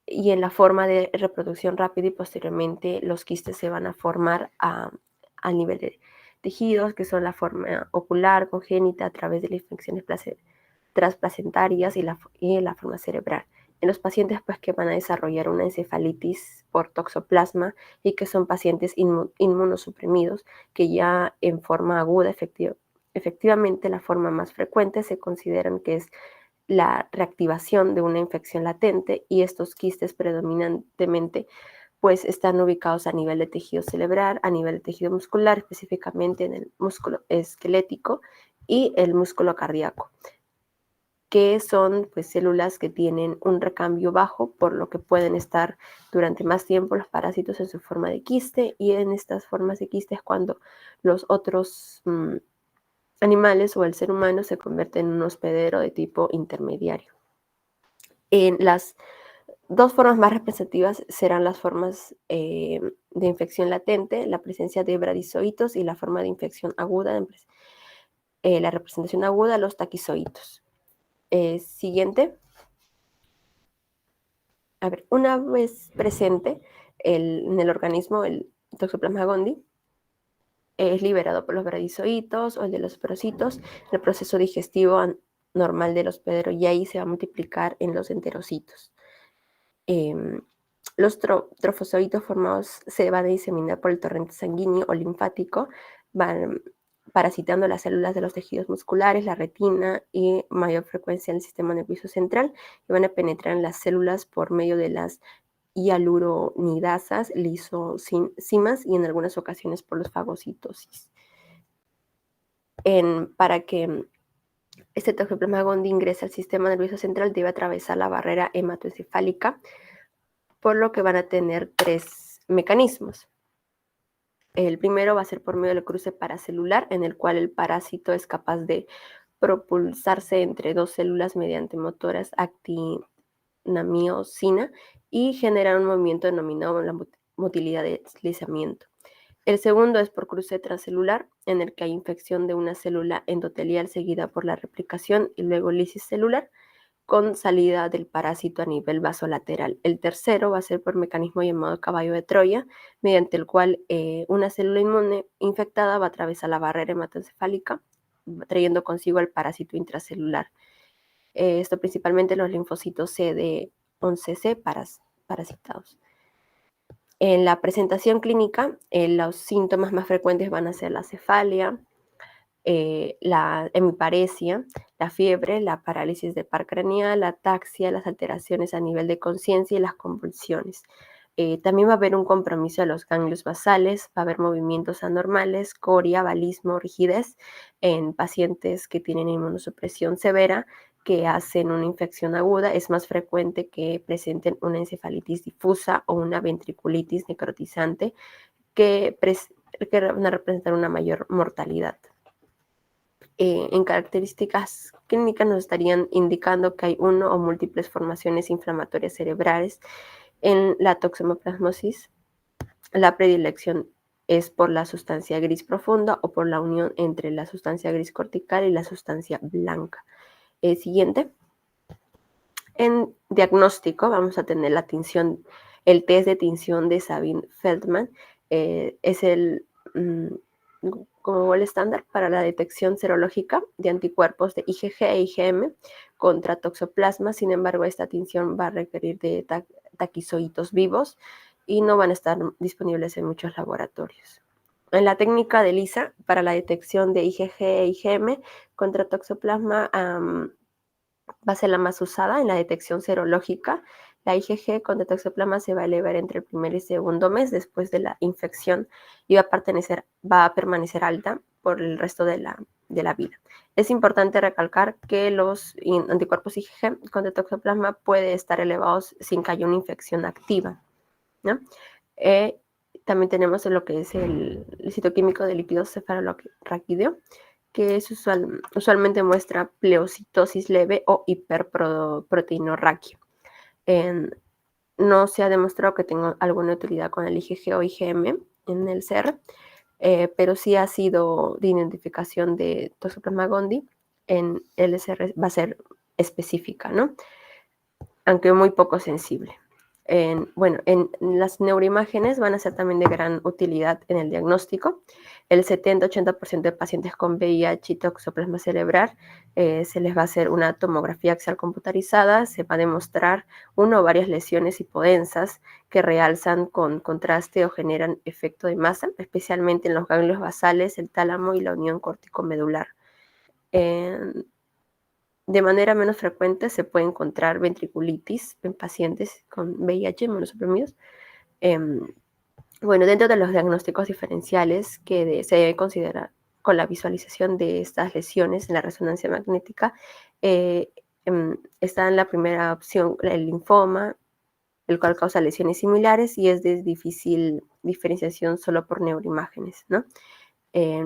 y en la forma de reproducción rápida y posteriormente los quistes se van a formar a nivel de tejidos, que son la forma ocular, congénita, a través de las infecciones transplacentarias y la forma cerebral. En los pacientes pues, que van a desarrollar una encefalitis por toxoplasma y que son pacientes inmunosuprimidos, que ya en forma aguda, efectivamente la forma más frecuente se consideran que es la reactivación de una infección latente, y estos quistes predominantemente pues están ubicados a nivel de tejido cerebral, a nivel de tejido muscular, específicamente en el músculo esquelético y el músculo cardíaco, que son pues células que tienen un recambio bajo, por lo que pueden estar durante más tiempo los parásitos en su forma de quiste, y en estas formas de quiste es cuando los otros animales o el ser humano se convierte en un hospedero de tipo intermediario. En las dos formas más representativas serán las formas de infección latente, la presencia de bradizoitos, y la forma de infección aguda, la representación aguda, los taquizoitos. Siguiente. A ver, una vez presente en el organismo el Toxoplasma gondii, es liberado por los bradizoitos o el de los porocitos, el proceso digestivo normal del hospedero, y ahí se va a multiplicar en los enterocitos. Los trofozoitos formados se van a diseminar por el torrente sanguíneo o linfático, van parasitando las células de los tejidos musculares, la retina y mayor frecuencia en el sistema nervioso central, y van a penetrar en las células por medio de las hialuronidasas, lisocimas y en algunas ocasiones por los fagocitosis. Para que este Toxoplasma gondii ingrese al sistema nervioso central, debe atravesar la barrera hematoencefálica, por lo que van a tener 3 mecanismos. El primero va a ser por medio del cruce paracelular, en el cual el parásito es capaz de propulsarse entre 2 células mediante motoras actinamiosina y generar un movimiento denominado la motilidad de deslizamiento. El segundo es por cruce transcelular, en el que hay infección de una célula endotelial seguida por la replicación y luego lisis celular, con salida del parásito a nivel vasolateral. El tercero va a ser por mecanismo llamado caballo de Troya, mediante el cual una célula inmune infectada va a atravesar la barrera hematoencefálica, trayendo consigo al parásito intracelular. Esto principalmente los linfocitos CD11C parasitados. En la presentación clínica, los síntomas más frecuentes van a ser la cefalia, la hemiparesia, la fiebre, la parálisis del par craneal, la ataxia, las alteraciones a nivel de conciencia y las convulsiones. También va a haber un compromiso de los ganglios basales, va a haber movimientos anormales, coria, balismo, rigidez en pacientes que tienen inmunosupresión severa, que hacen una infección aguda. Es más frecuente que presenten una encefalitis difusa o una ventriculitis necrotizante, que van a representar una mayor mortalidad. En características clínicas nos estarían indicando que hay uno o múltiples formaciones inflamatorias cerebrales. En la toxoplasmosis, la predilección es por la sustancia gris profunda o por la unión entre la sustancia gris cortical y la sustancia blanca. Siguiente. En diagnóstico vamos a tener el test de tinción de Sabin-Feldman. Es el como el estándar para la detección serológica de anticuerpos de IgG e IgM contra toxoplasma. Sin embargo, esta tinción va a requerir de taquizoitos vivos y no van a estar disponibles en muchos laboratorios. En la técnica de ELISA para la detección de IgG e IgM contra toxoplasma va a ser la más usada en la detección serológica. La IgG contra toxoplasma se va a elevar entre el primer y segundo mes después de la infección y va a permanecer alta por el resto de la vida. Es importante recalcar que los anticuerpos IgG contra toxoplasma pueden estar elevados sin que haya una infección activa, ¿no? También tenemos lo que es el citoquímico de líquido cefalorraquídeo, que usualmente muestra pleocitosis leve o hiperproteinorraquia. No se ha demostrado que tenga alguna utilidad con el IgG o IgM en el CR, pero sí ha sido de identificación de Toxoplasma gondii en LSR, va a ser específica, ¿no? Aunque muy poco sensible. Bueno, en las neuroimágenes van a ser también de gran utilidad en el diagnóstico. El 70-80% de pacientes con VIH y toxoplasma cerebral se les va a hacer una tomografía axial computarizada, se va a demostrar una o varias lesiones hipodensas que realzan con contraste o generan efecto de masa, especialmente en los ganglios basales, el tálamo y la unión córtico-medular. De manera menos frecuente se puede encontrar ventriculitis en pacientes con VIH inmunosuprimidos. Bueno, dentro de los diagnósticos diferenciales que se debe considerar con la visualización de estas lesiones en la resonancia magnética, está en la primera opción el linfoma, el cual causa lesiones similares y es de difícil diferenciación solo por neuroimágenes, ¿no?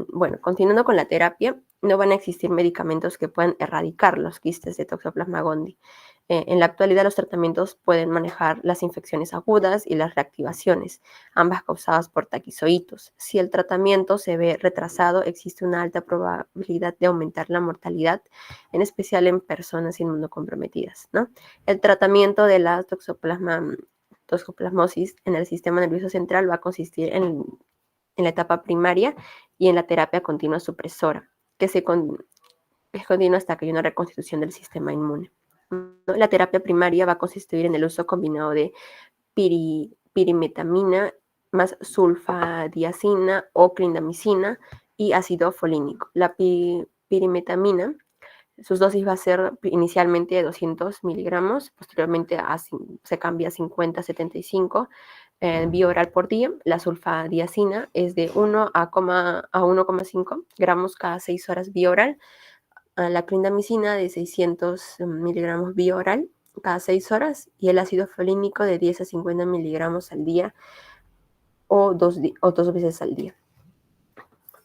Bueno, continuando con la terapia, no van a existir medicamentos que puedan erradicar los quistes de Toxoplasma gondii. En la actualidad, los tratamientos pueden manejar las infecciones agudas y las reactivaciones, ambas causadas por taquizoitos. Si el tratamiento se ve retrasado, existe una alta probabilidad de aumentar la mortalidad, en especial en personas inmunocomprometidas, ¿no? El tratamiento de la toxoplasmosis en el sistema nervioso central va a consistir en la etapa primaria y en la terapia continua supresora, que es continua hasta que hay una reconstitución del sistema inmune. La terapia primaria va a consistir en el uso combinado de pirimetamina más sulfadiazina o clindamicina y ácido folínico. La pirimetamina, sus dosis va a ser inicialmente de 200 miligramos, posteriormente se cambia a 50-75 vía oral por día. La sulfadiazina es de 1 a 1,5 gramos cada 6 horas vía oral. La clindamicina de 600 miligramos vía oral cada 6 horas y el ácido folínico de 10 a 50 miligramos al día o dos veces al día.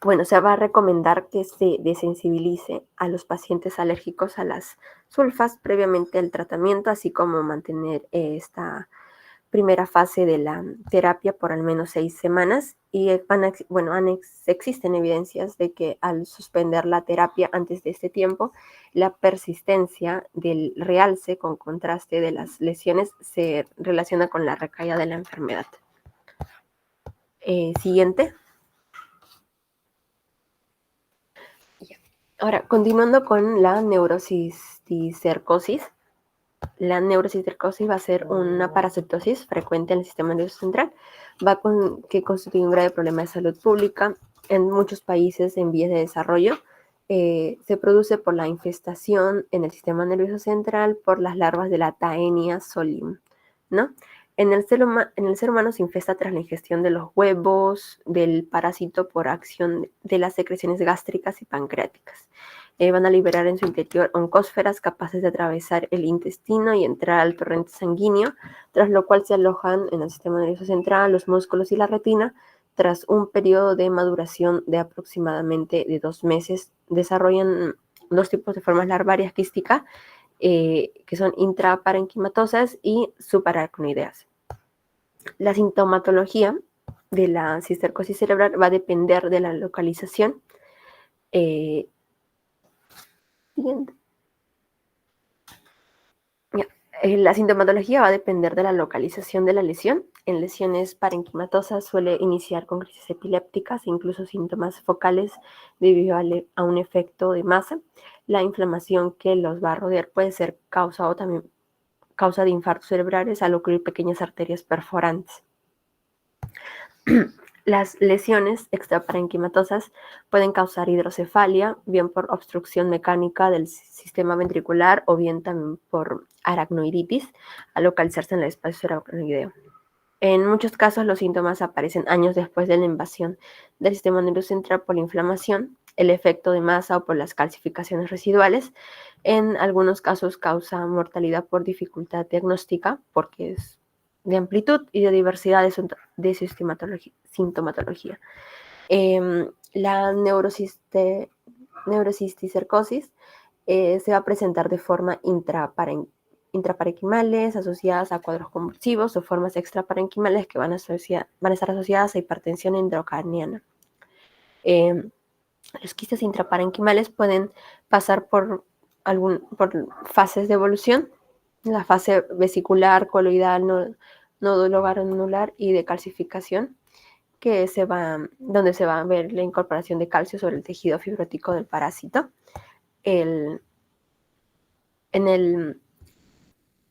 Bueno, se va a recomendar que se desensibilice a los pacientes alérgicos a las sulfas previamente al tratamiento, así como mantener esta primera fase de la terapia por al menos 6 semanas. Y existen evidencias de que al suspender la terapia antes de este tiempo, la persistencia del realce con contraste de las lesiones se relaciona con la recaída de la enfermedad. Siguiente. Ahora, continuando con la neurocisticercosis. La neurocisticercosis va a ser una parasitosis frecuente en el sistema nervioso central, que constituye un grave problema de salud pública en muchos países en vías de desarrollo. Se produce por la infestación en el sistema nervioso central por las larvas de la Taenia solium, ¿no? En el ser humano se infesta tras la ingestión de los huevos del parásito por acción de las secreciones gástricas y pancreáticas. Van a liberar en su interior oncósferas capaces de atravesar el intestino y entrar al torrente sanguíneo, tras lo cual se alojan en el sistema nervioso central, los músculos y la retina. Tras un periodo de maduración de aproximadamente de 2 meses, desarrollan 2 tipos de formas larvarias quísticas, que son intraparenquimatosas y subaracnoideas. La sintomatología de la cistercosis cerebral va a depender de la localización. Siguiente. La sintomatología va a depender de la localización de la lesión. En lesiones parenquimatosas suele iniciar con crisis epilépticas e incluso síntomas focales debido a un efecto de masa. La inflamación que los va a rodear puede ser causa de infartos cerebrales al ocurrir pequeñas arterias perforantes. Las lesiones extraparenquimatosas pueden causar hidrocefalia, bien por obstrucción mecánica del sistema ventricular o bien también por aracnoiditis al localizarse en el espacio aracnoideo. En muchos casos los síntomas aparecen años después de la invasión del sistema nervioso central por la inflamación, el efecto de masa o por las calcificaciones residuales. En algunos casos causa mortalidad por dificultad diagnóstica, porque es de amplitud y de diversidad de sintomatología. La neurocisticercosis se va a presentar de forma intraparenquimales asociadas a cuadros convulsivos o formas extraparenquimales que van a estar asociadas a hipertensión intracraniana. Los quistes intraparenquimales pueden pasar por fases de evolución, la fase vesicular, coloidal, nódulo granular y de calcificación, donde se va a ver la incorporación de calcio sobre el tejido fibrótico del parásito. En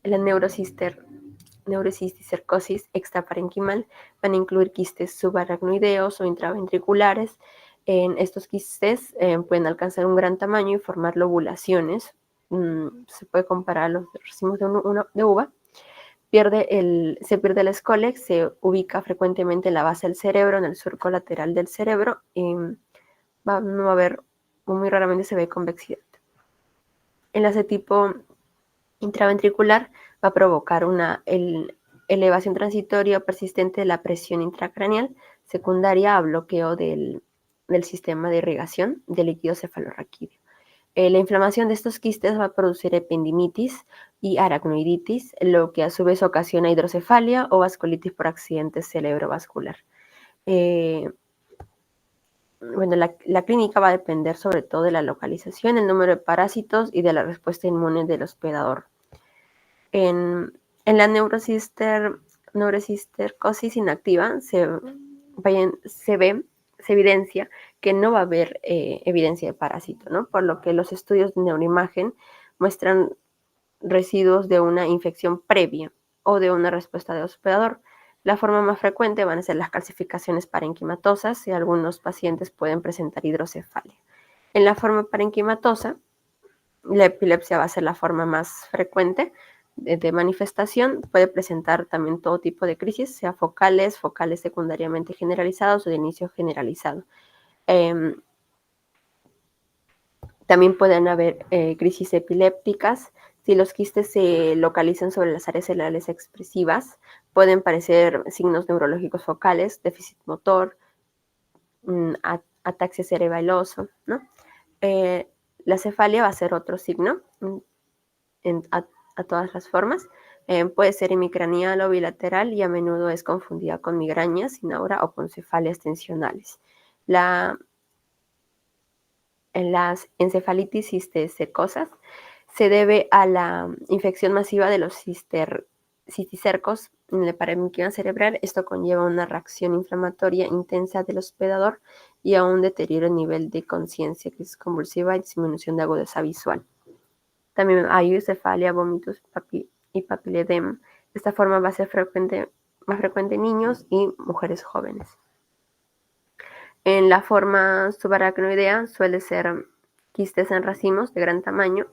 la neurocisticercosis extraparenquimal van a incluir quistes subaracnoideos o intraventriculares. En estos quistes pueden alcanzar un gran tamaño y formar lobulaciones. Se puede comparar a los racimos de uva. Se pierde el escólex, se ubica frecuentemente en la base del cerebro, en el surco lateral del cerebro, y no va a haber, muy raramente se ve convexidad. Enlace tipo intraventricular va a provocar una elevación transitoria o persistente de la presión intracraneal, secundaria a bloqueo del sistema de irrigación del líquido cefalorraquídeo. La inflamación de estos quistes va a producir ependimitis y aracnoiditis, lo que a su vez ocasiona hidrocefalia o vasculitis por accidente cerebrovascular. La clínica va a depender sobre todo de la localización, el número de parásitos y de la respuesta inmune del hospedador. En la neurocistercosis inactiva se evidencia que no va a haber evidencia de parásito, ¿no? Por lo que los estudios de neuroimagen muestran residuos de una infección previa o de una respuesta de hospedador. La forma más frecuente van a ser las calcificaciones parenquimatosas y algunos pacientes pueden presentar hidrocefalia. En la forma parenquimatosa, la epilepsia va a ser la forma más frecuente de manifestación. Puede presentar también todo tipo de crisis, sea focales secundariamente generalizados o de inicio generalizado. También pueden haber crisis epilépticas. Si los quistes se localizan sobre las áreas cerebrales expresivas, pueden parecer signos neurológicos focales, déficit motor, ataxia cerebelloso, ¿no? La cefalia va a ser otro signo a todas las formas. Puede ser hemicranial o bilateral y a menudo es confundida con migrañas, sin aura o con cefalias tensionales. En las encefalitis cisticercosas se debe a la infección masiva de los cisticercos en el parénquima cerebral. Esto conlleva una reacción inflamatoria intensa del hospedador y a un deterioro en nivel de conciencia, crisis convulsiva y disminución de agudeza visual. También hay cefalia, vómitos y papiledema. Esta forma va a ser más frecuente en niños y mujeres jóvenes. En la forma subaracnoidea suele ser quistes en racimos de gran tamaño.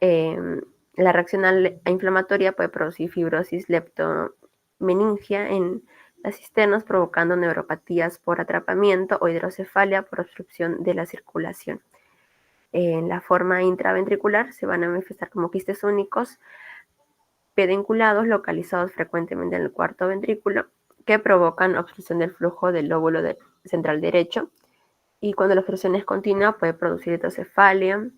La reacción inflamatoria puede producir fibrosis leptomeningia en las cisternas, provocando neuropatías por atrapamiento o hidrocefalia por obstrucción de la circulación. En la forma intraventricular se van a manifestar como quistes únicos pedunculados localizados frecuentemente en el cuarto ventrículo que provocan obstrucción del flujo del lóbulo central derecho, y cuando la obstrucción es continua puede producir hidrocefalia,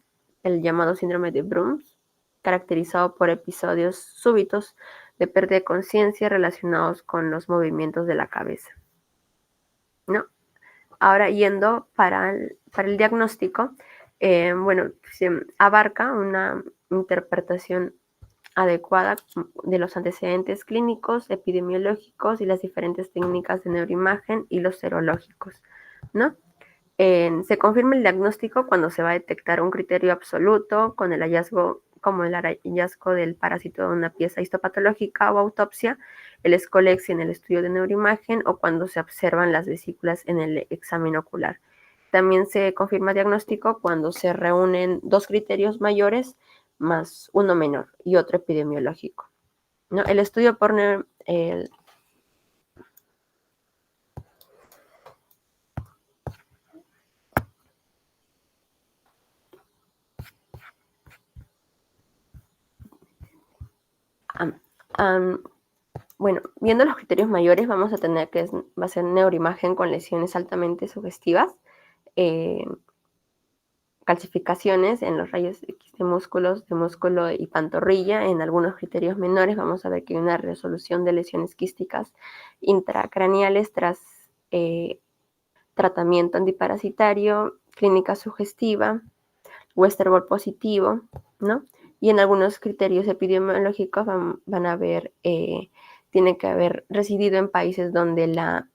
el llamado síndrome de Brooms, caracterizado por episodios súbitos de pérdida de conciencia relacionados con los movimientos de la cabeza, ¿no? Ahora yendo para el diagnóstico, se abarca una interpretación adecuada de los antecedentes clínicos, epidemiológicos y las diferentes técnicas de neuroimagen y los serológicos, ¿no? Se confirma el diagnóstico cuando se va a detectar un criterio absoluto con el hallazgo como el hallazgo del parásito de una pieza histopatológica o autopsia, el escolexia en el estudio de neuroimagen o cuando se observan las vesículas en el examen ocular. También se confirma diagnóstico cuando se reúnen 2 criterios mayores más uno menor y otro epidemiológico, ¿no? El estudio por bueno, viendo los criterios mayores vamos a tener que va a ser neuroimagen con lesiones altamente sugestivas, calcificaciones en los rayos X de músculo y pantorrilla. En algunos criterios menores vamos a ver que hay una resolución de lesiones quísticas intracraneales tras tratamiento antiparasitario, clínica sugestiva, Westerbork positivo, ¿no? Y en algunos criterios epidemiológicos van a ver, tiene que haber residido en países donde la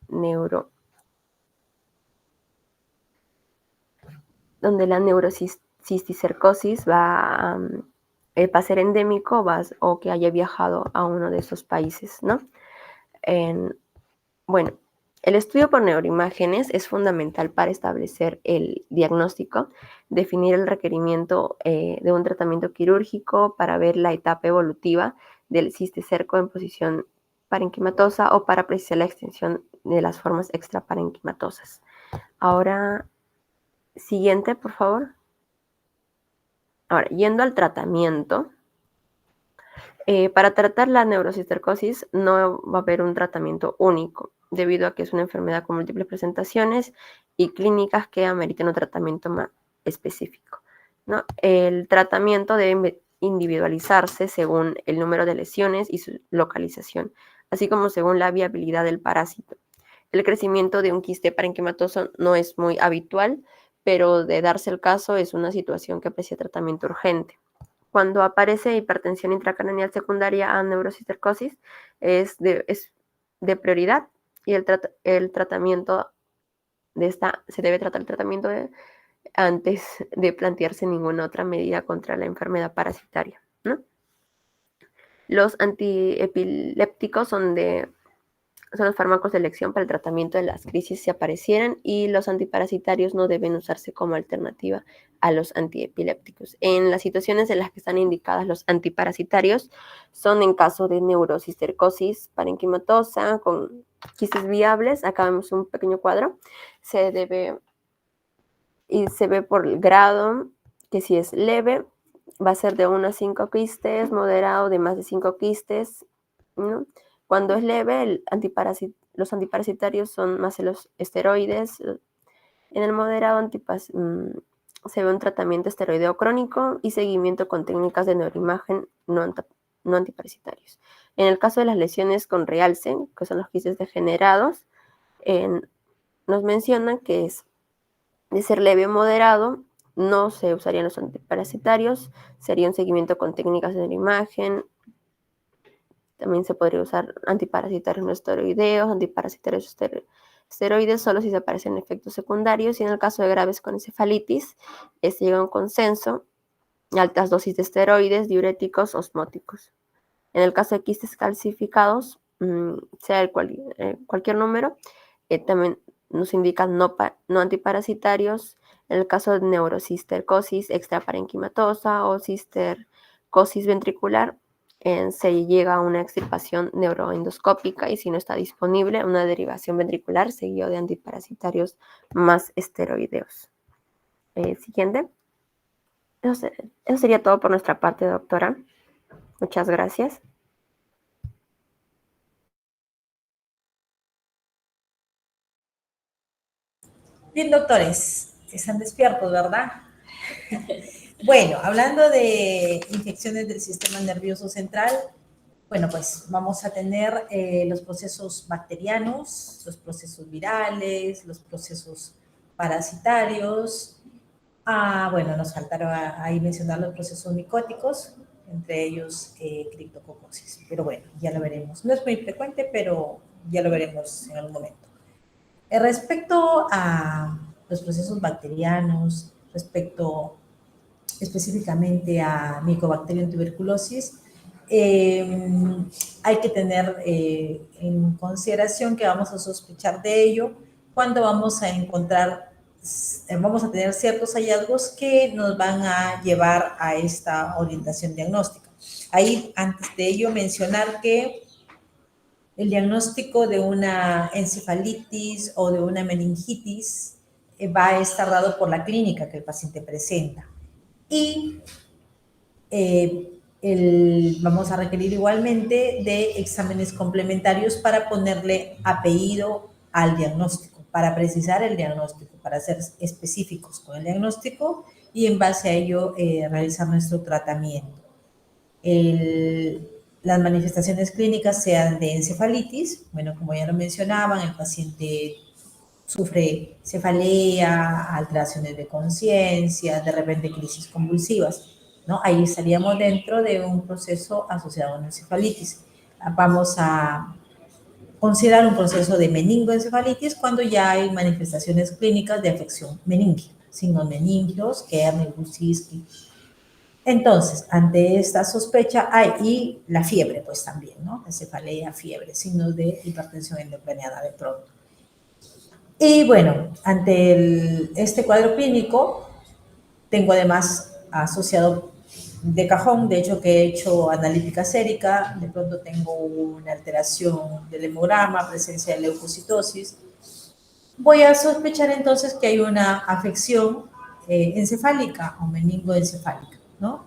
neurocisticercosis va a ser endémico o que haya viajado a uno de esos países, ¿no? Bueno, el estudio por neuroimágenes es fundamental para establecer el diagnóstico, definir el requerimiento de un tratamiento quirúrgico para ver la etapa evolutiva del cisticerco en posición parenquimatosa o para precisar la extensión de las formas extraparenquimatosas. Ahora, siguiente, por favor. Ahora, yendo al tratamiento, para tratar la neurocisticercosis no va a haber un tratamiento único, debido a que es una enfermedad con múltiples presentaciones y clínicas que ameritan un tratamiento más específico, ¿no? El tratamiento debe individualizarse según el número de lesiones y su localización, así como según la viabilidad del parásito. El crecimiento de un quiste parenquimatoso no es muy habitual, pero de darse el caso es una situación que aprecia tratamiento urgente. Cuando aparece hipertensión intracraneal secundaria a neurocisticercosis es de prioridad y el tratamiento de esta, se debe tratar el tratamiento antes de plantearse ninguna otra medida contra la enfermedad parasitaria, ¿no? Los antiepilépticos son los fármacos de elección para el tratamiento de las crisis si aparecieran, y los antiparasitarios no deben usarse como alternativa a los antiepilépticos. En las situaciones en las que están indicadas los antiparasitarios son en caso de neurocisticercosis parenquimatosa con quistes viables. Acá vemos un pequeño cuadro. Se ve por el grado que si es leve va a ser de 1 a 5 quistes, moderado de más de 5 quistes, ¿no? Cuando es leve, los antiparasitarios son más los esteroides. En el moderado se ve un tratamiento esteroideo crónico y seguimiento con técnicas de neuroimagen no antiparasitarios. En el caso de las lesiones con realce, que son los quistes degenerados, nos mencionan que es de ser leve o moderado, no se usarían los antiparasitarios, sería un seguimiento con técnicas de neuroimagen. También se podría usar antiparasitarios no esteroideos, antiparasitarios esteroides solo si se aparecen efectos secundarios, y en el caso de graves con encefalitis, se llega a un consenso, altas dosis de esteroides, diuréticos, osmóticos. En el caso de quistes calcificados, sea cualquier número, también nos indican no antiparasitarios. En el caso de neurocisticercosis extraparenquimatosa o cisticercosis ventricular, se llega a una extirpación neuroendoscópica, y si no está disponible, una derivación ventricular seguido de antiparasitarios más esteroideos. Siguiente. Eso sería todo por nuestra parte, doctora. Muchas gracias. Bien, doctores, están despiertos, ¿verdad? Bueno, hablando de infecciones del sistema nervioso central, bueno, pues vamos a tener los procesos bacterianos, los procesos virales, los procesos parasitarios. Bueno, nos faltaron ahí mencionar los procesos micóticos, entre ellos criptococosis. Pero bueno, ya lo veremos. No es muy frecuente, pero ya lo veremos en algún momento. Respecto a los procesos bacterianos, respecto específicamente a Mycobacterium tuberculosis, hay que tener en consideración que vamos a sospechar de ello cuando vamos a encontrar, vamos a tener ciertos hallazgos que nos van a llevar a esta orientación diagnóstica. Ahí, antes de ello, mencionar que el diagnóstico de una encefalitis o de una meningitis va a estar dado por la clínica que el paciente presenta. Y vamos a requerir igualmente de exámenes complementarios para ponerle apellido al diagnóstico, para precisar el diagnóstico, para ser específicos con el diagnóstico y en base a ello realizar nuestro tratamiento. Las manifestaciones clínicas sean de encefalitis, bueno, como ya lo mencionaban, el paciente sufre cefalea, alteraciones de conciencia, de repente crisis convulsivas, ¿no? Ahí estaríamos dentro de un proceso asociado a una encefalitis. Vamos a considerar un proceso de meningoencefalitis cuando ya hay manifestaciones clínicas de afección meningia, signos meningios, Kernel, Buczynski. Entonces, ante esta sospecha hay, y la fiebre, pues también, ¿no? Cefalea, fiebre, signos de hipertensión endocraniana de pronto. Y bueno, ante este cuadro clínico, tengo además asociado de cajón, de hecho que he hecho analítica sérica, de pronto tengo una alteración del hemograma, presencia de leucocitosis. Voy a sospechar entonces que hay una afección encefálica o meningoencefálica, ¿no?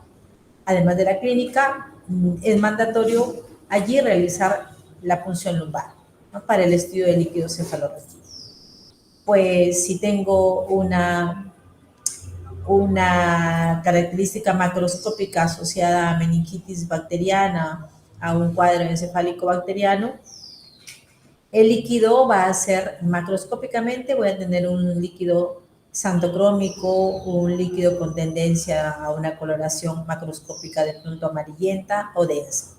Además de la clínica, es mandatorio allí realizar la punción lumbar, ¿no? Para el estudio del líquido cefalorraquídeo. Pues si tengo una característica macroscópica asociada a meningitis bacteriana, a un cuadro encefálico bacteriano, el líquido va a ser macroscópicamente, voy a tener un líquido xantocrómico, un líquido con tendencia a una coloración macroscópica de pronto amarillenta o densa.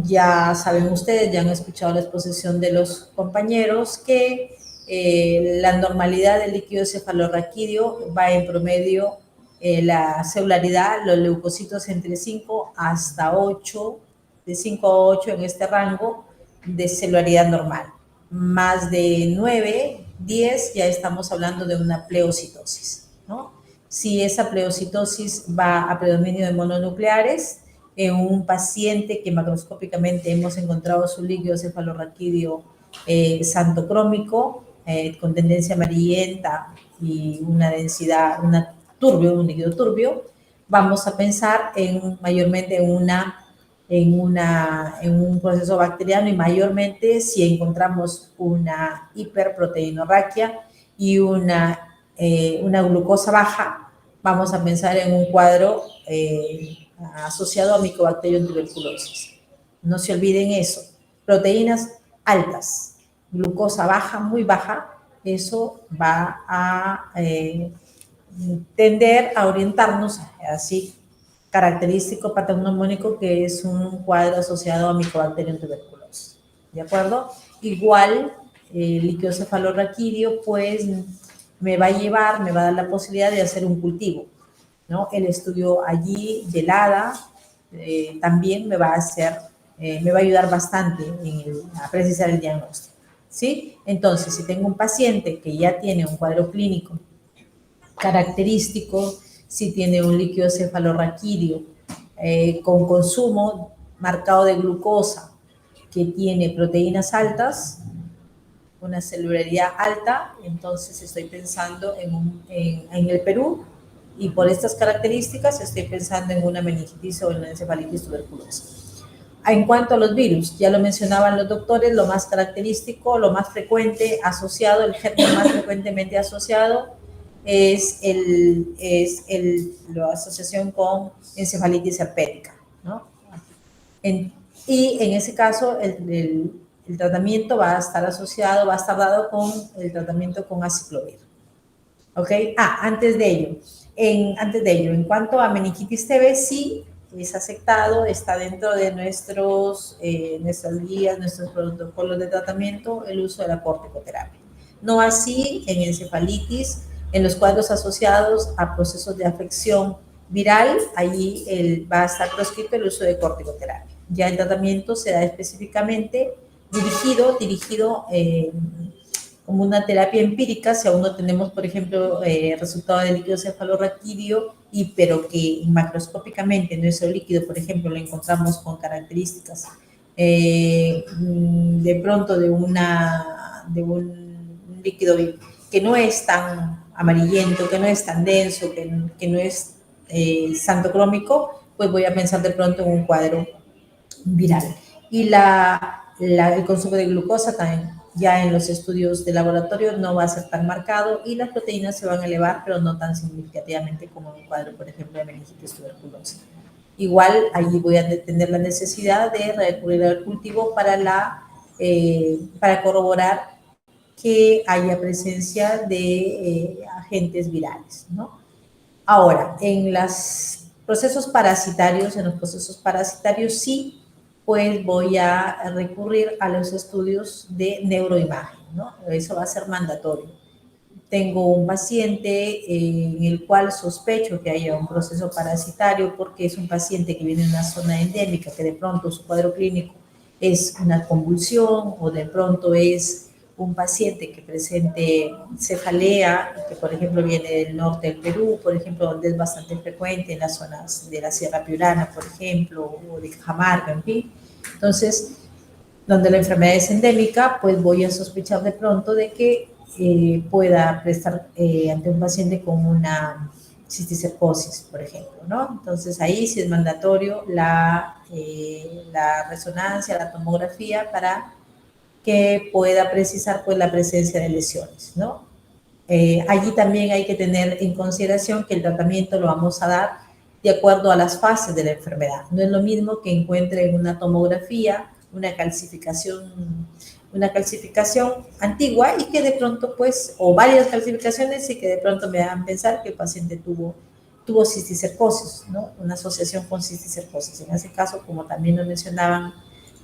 Ya saben ustedes, ya han escuchado la exposición de los compañeros que la normalidad del líquido cefalorraquídeo va en promedio la celularidad, los leucocitos entre 5 hasta 8, de 5 a 8 en este rango de celularidad normal. Más de 9, 10 ya estamos hablando de una pleocitosis, ¿no? Si esa pleocitosis va a predominio de mononucleares, en un paciente que macroscópicamente hemos encontrado su líquido cefalorraquídeo xantocrómico, con tendencia amarillenta y una densidad, un líquido turbio, vamos a pensar mayormente en un proceso bacteriano y mayormente si encontramos una hiperproteinorraquia y una glucosa baja, vamos a pensar en un cuadro asociado a Mycobacterium tuberculosis. No se olviden eso. Proteínas altas, glucosa baja, muy baja, eso va a tender a orientarnos así, característico patognomónico que es un cuadro asociado a Mycobacterium tuberculosis. ¿De acuerdo? Igual, el líquido cefalorraquídeo, pues, me va a dar la posibilidad de hacer un cultivo, ¿no? El estudio allí del ADA también me va a ayudar bastante a precisar el diagnóstico, ¿sí? Entonces, si tengo un paciente que ya tiene un cuadro clínico característico, si tiene un líquido cefalorraquídeo con consumo marcado de glucosa, que tiene proteínas altas, una celularidad alta, entonces estoy pensando en el Perú, y por estas características estoy pensando en una meningitis o en una encefalitis tuberculosa. En cuanto a los virus, ya lo mencionaban los doctores, lo más característico, lo más frecuente asociado, el germen más frecuentemente asociado es la asociación con encefalitis herpética, ¿no? Y en ese caso el tratamiento va a estar dado con el tratamiento con aciclovir. ¿Ok? Antes de ello, en cuanto a meningitis TB, sí es aceptado, está dentro de nuestras guías, nuestros protocolos de tratamiento, el uso de la corticoterapia. No así en encefalitis En los cuadros asociados a procesos de afección viral, allí va a estar proscrito el uso de corticoterapia. Ya el tratamiento se da específicamente dirigido como una terapia empírica, si aún no tenemos, por ejemplo, resultado de líquido cefalorraquídeo, pero que macroscópicamente nuestro líquido, por ejemplo, lo encontramos con características de pronto de un líquido que no es tan amarillento, que no es tan denso, que no es santocrómico, pues voy a pensar de pronto en un cuadro viral. Y el consumo de glucosa también, ya en los estudios de laboratorio no va a ser tan marcado y las proteínas se van a elevar, pero no tan significativamente como en un cuadro, por ejemplo, de meningitis tuberculosa. Igual, allí voy a tener la necesidad de recurrir al cultivo para corroborar que haya presencia de agentes virales, ¿no? Ahora, en los procesos parasitarios sí, pues voy a recurrir a los estudios de neuroimagen, ¿no? Eso va a ser mandatorio. Tengo un paciente en el cual sospecho que haya un proceso parasitario porque es un paciente que viene de una zona endémica, que de pronto su cuadro clínico es una convulsión o de pronto es un paciente que presente cefalea, que por ejemplo viene del norte del Perú, por ejemplo, donde es bastante frecuente en las zonas de la Sierra Piurana, por ejemplo, o de Cajamarca, en fin. Entonces, donde la enfermedad es endémica, pues voy a sospechar de pronto de que pueda prestar ante un paciente con una cisticercosis, por ejemplo, ¿no? Entonces ahí sí es mandatorio la resonancia, la tomografía para que pueda precisar pues la presencia de lesiones, ¿no? Allí también hay que tener en consideración que el tratamiento lo vamos a dar de acuerdo a las fases de la enfermedad. No es lo mismo que encuentre en una tomografía una calcificación antigua y que de pronto, pues, o varias calcificaciones y que de pronto me hagan pensar que el paciente tuvo cisticercosis, ¿no? Una asociación con cisticercosis. En ese caso, como también lo mencionaban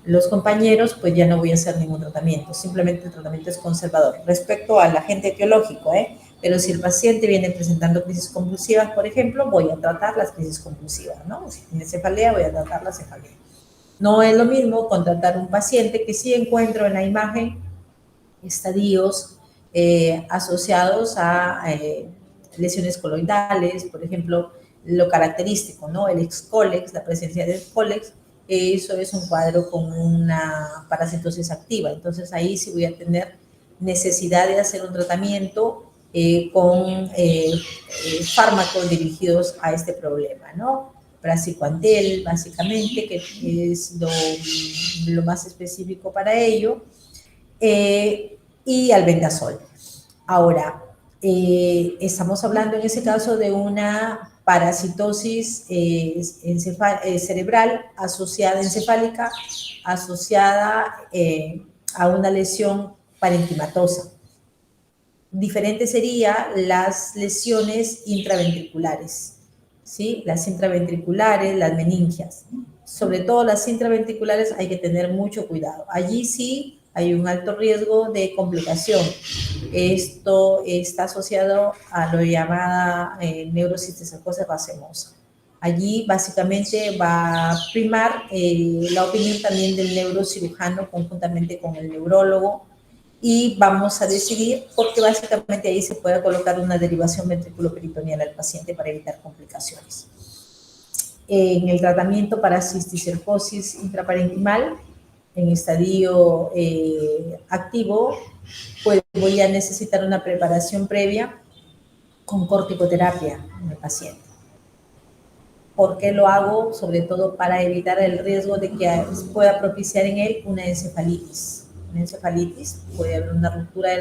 los compañeros, pues ya no voy a hacer ningún tratamiento, simplemente el tratamiento es conservador. Respecto al agente etiológico, pero si el paciente viene presentando crisis convulsivas, por ejemplo, voy a tratar las crisis convulsivas, ¿no? Si tiene cefalea, voy a tratar la cefalea. No es lo mismo contratar un paciente que sí encuentro en la imagen estadios asociados a lesiones coloidales, por ejemplo, lo característico, ¿no? El excólex, la presencia del excólex, eso es un cuadro con una parasitosis activa. Entonces ahí sí voy a tener necesidad de hacer un tratamiento con fármacos dirigidos a este problema, ¿no? Praziquantel, básicamente, que es lo más específico para ello, y albendazol. Ahora, estamos hablando en ese caso de una parasitosis cerebral asociada, encefálica, asociada a una lesión parenquimatosa. Diferente sería las lesiones intraventriculares, ¿sí? Las intraventriculares, las meningias. Sobre todo las intraventriculares hay que tener mucho cuidado. Allí sí hay un alto riesgo de complicación. Esto está asociado a lo llamada neurocisticercosis racemosa. Allí básicamente va a primar la opinión también del neurocirujano conjuntamente con el neurólogo y vamos a decidir porque básicamente ahí se puede colocar una derivación ventriculoperitoneal al paciente para evitar complicaciones. En el tratamiento para cisticercosis intraparenquimal, en estadio activo, pues voy a necesitar una preparación previa con corticoterapia en el paciente. ¿Por qué lo hago? Sobre todo para evitar el riesgo de que pueda propiciar en él una encefalitis. Una encefalitis, puede haber una ruptura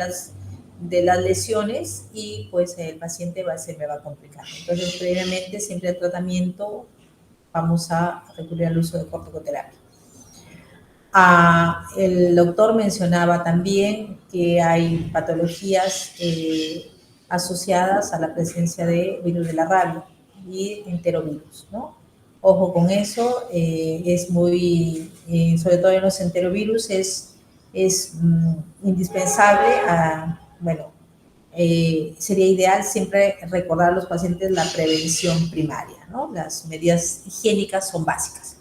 de las lesiones y pues el paciente se me va a complicar. Entonces, previamente, siempre el tratamiento, vamos a recurrir al uso de corticoterapia. El doctor mencionaba también que hay patologías asociadas a la presencia de virus de la rabia y enterovirus, ¿no? Ojo con eso, es muy, sobre todo en los enterovirus, es indispensable, bueno, sería ideal siempre recordar a los pacientes la prevención primaria, ¿no? Las medidas higiénicas son básicas.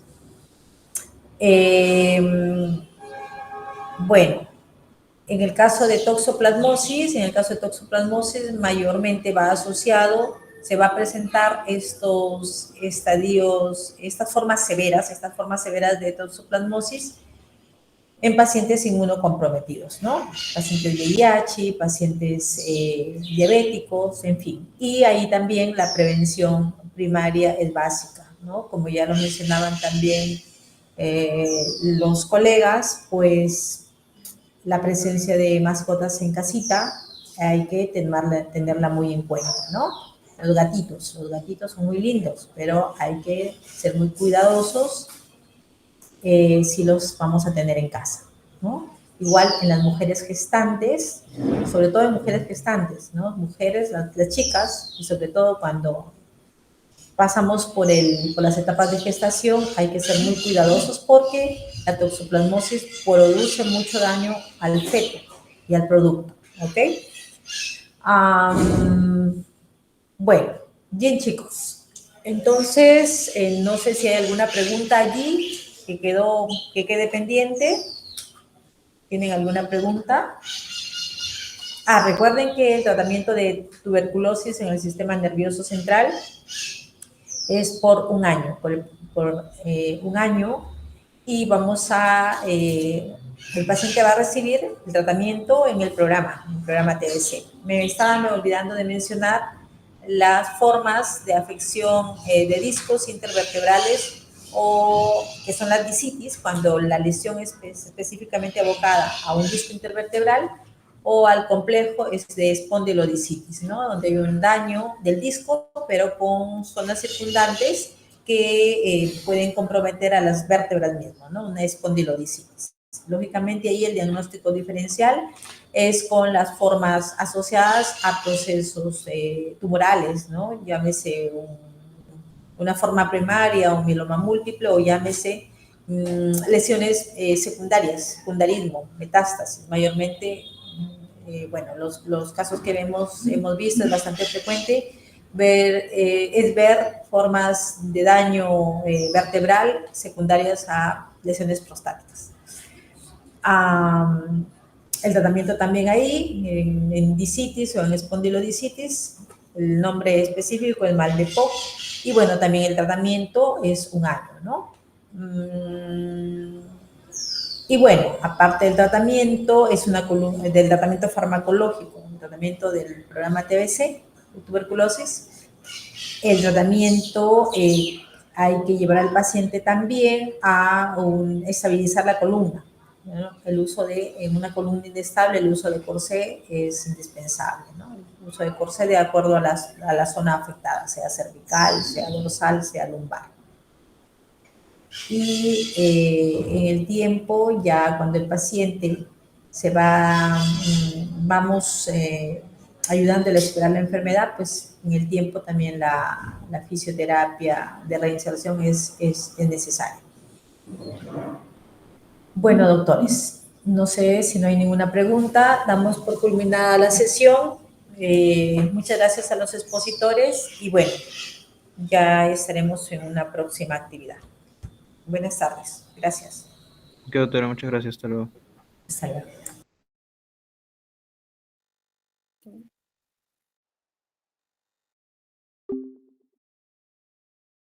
Bueno, en el caso de toxoplasmosis, mayormente va asociado, se va a presentar estos estadios, estas formas severas de toxoplasmosis en pacientes inmunocomprometidos, ¿no? Pacientes de VIH, pacientes diabéticos, en fin. Y ahí también la prevención primaria es básica, ¿no? Como ya lo mencionaban también los colegas, pues la presencia de mascotas en casita hay que tenerla muy en cuenta, ¿no? Los gatitos son muy lindos, pero hay que ser muy cuidadosos si los vamos a tener en casa, ¿no? Igual en las mujeres gestantes, sobre todo en mujeres gestantes, ¿no? Mujeres, las chicas, y sobre todo cuando pasamos por las etapas de gestación, hay que ser muy cuidadosos porque la toxoplasmosis produce mucho daño al feto y al producto, ¿ok? Bueno, bien chicos, entonces no sé si hay alguna pregunta allí que quede pendiente. ¿Tienen alguna pregunta? Recuerden que el tratamiento de tuberculosis en el sistema nervioso central es por un año, un año, y el paciente va a recibir el tratamiento en el programa TBC. Me estaba olvidando de mencionar las formas de afección de discos intervertebrales o que son las discitis, cuando la lesión es específicamente abocada a un disco intervertebral, o al complejo de espondilodiscitis, ¿no? Donde hay un daño del disco, pero con zonas circundantes que pueden comprometer a las vértebras mismas, ¿no? Una espondilodiscitis. Lógicamente, ahí el diagnóstico diferencial es con las formas asociadas a procesos tumorales, ¿no? Llámese una forma primaria, un mieloma múltiple, o llámese lesiones secundarias, secundarismo, metástasis, mayormente. Bueno, los casos que hemos visto es bastante frecuente ver formas de daño vertebral secundarias a lesiones prostáticas. El tratamiento también ahí, en discitis o en espondilodiscitis, el nombre específico, el mal de Poch, y bueno, también el tratamiento es un año, ¿no? Y bueno, aparte del tratamiento, es una columna del tratamiento farmacológico, un tratamiento del programa TBC, de tuberculosis. El tratamiento hay que llevar al paciente también a estabilizar la columna, ¿no? El uso en una columna inestable, el uso de corsé es indispensable, ¿no? El uso de corsé de acuerdo a la zona afectada, sea cervical, sea dorsal, sea lumbar. Y en el tiempo, ya cuando el paciente vamos ayudándole a superar la enfermedad, pues en el tiempo también la fisioterapia de reinserción es necesaria. Bueno, doctores, no sé si no hay ninguna pregunta, damos por culminada la sesión. Muchas gracias a los expositores y bueno, ya estaremos en una próxima actividad. Buenas tardes. Gracias. Ok, doctora, muchas gracias. Hasta luego. Hasta luego.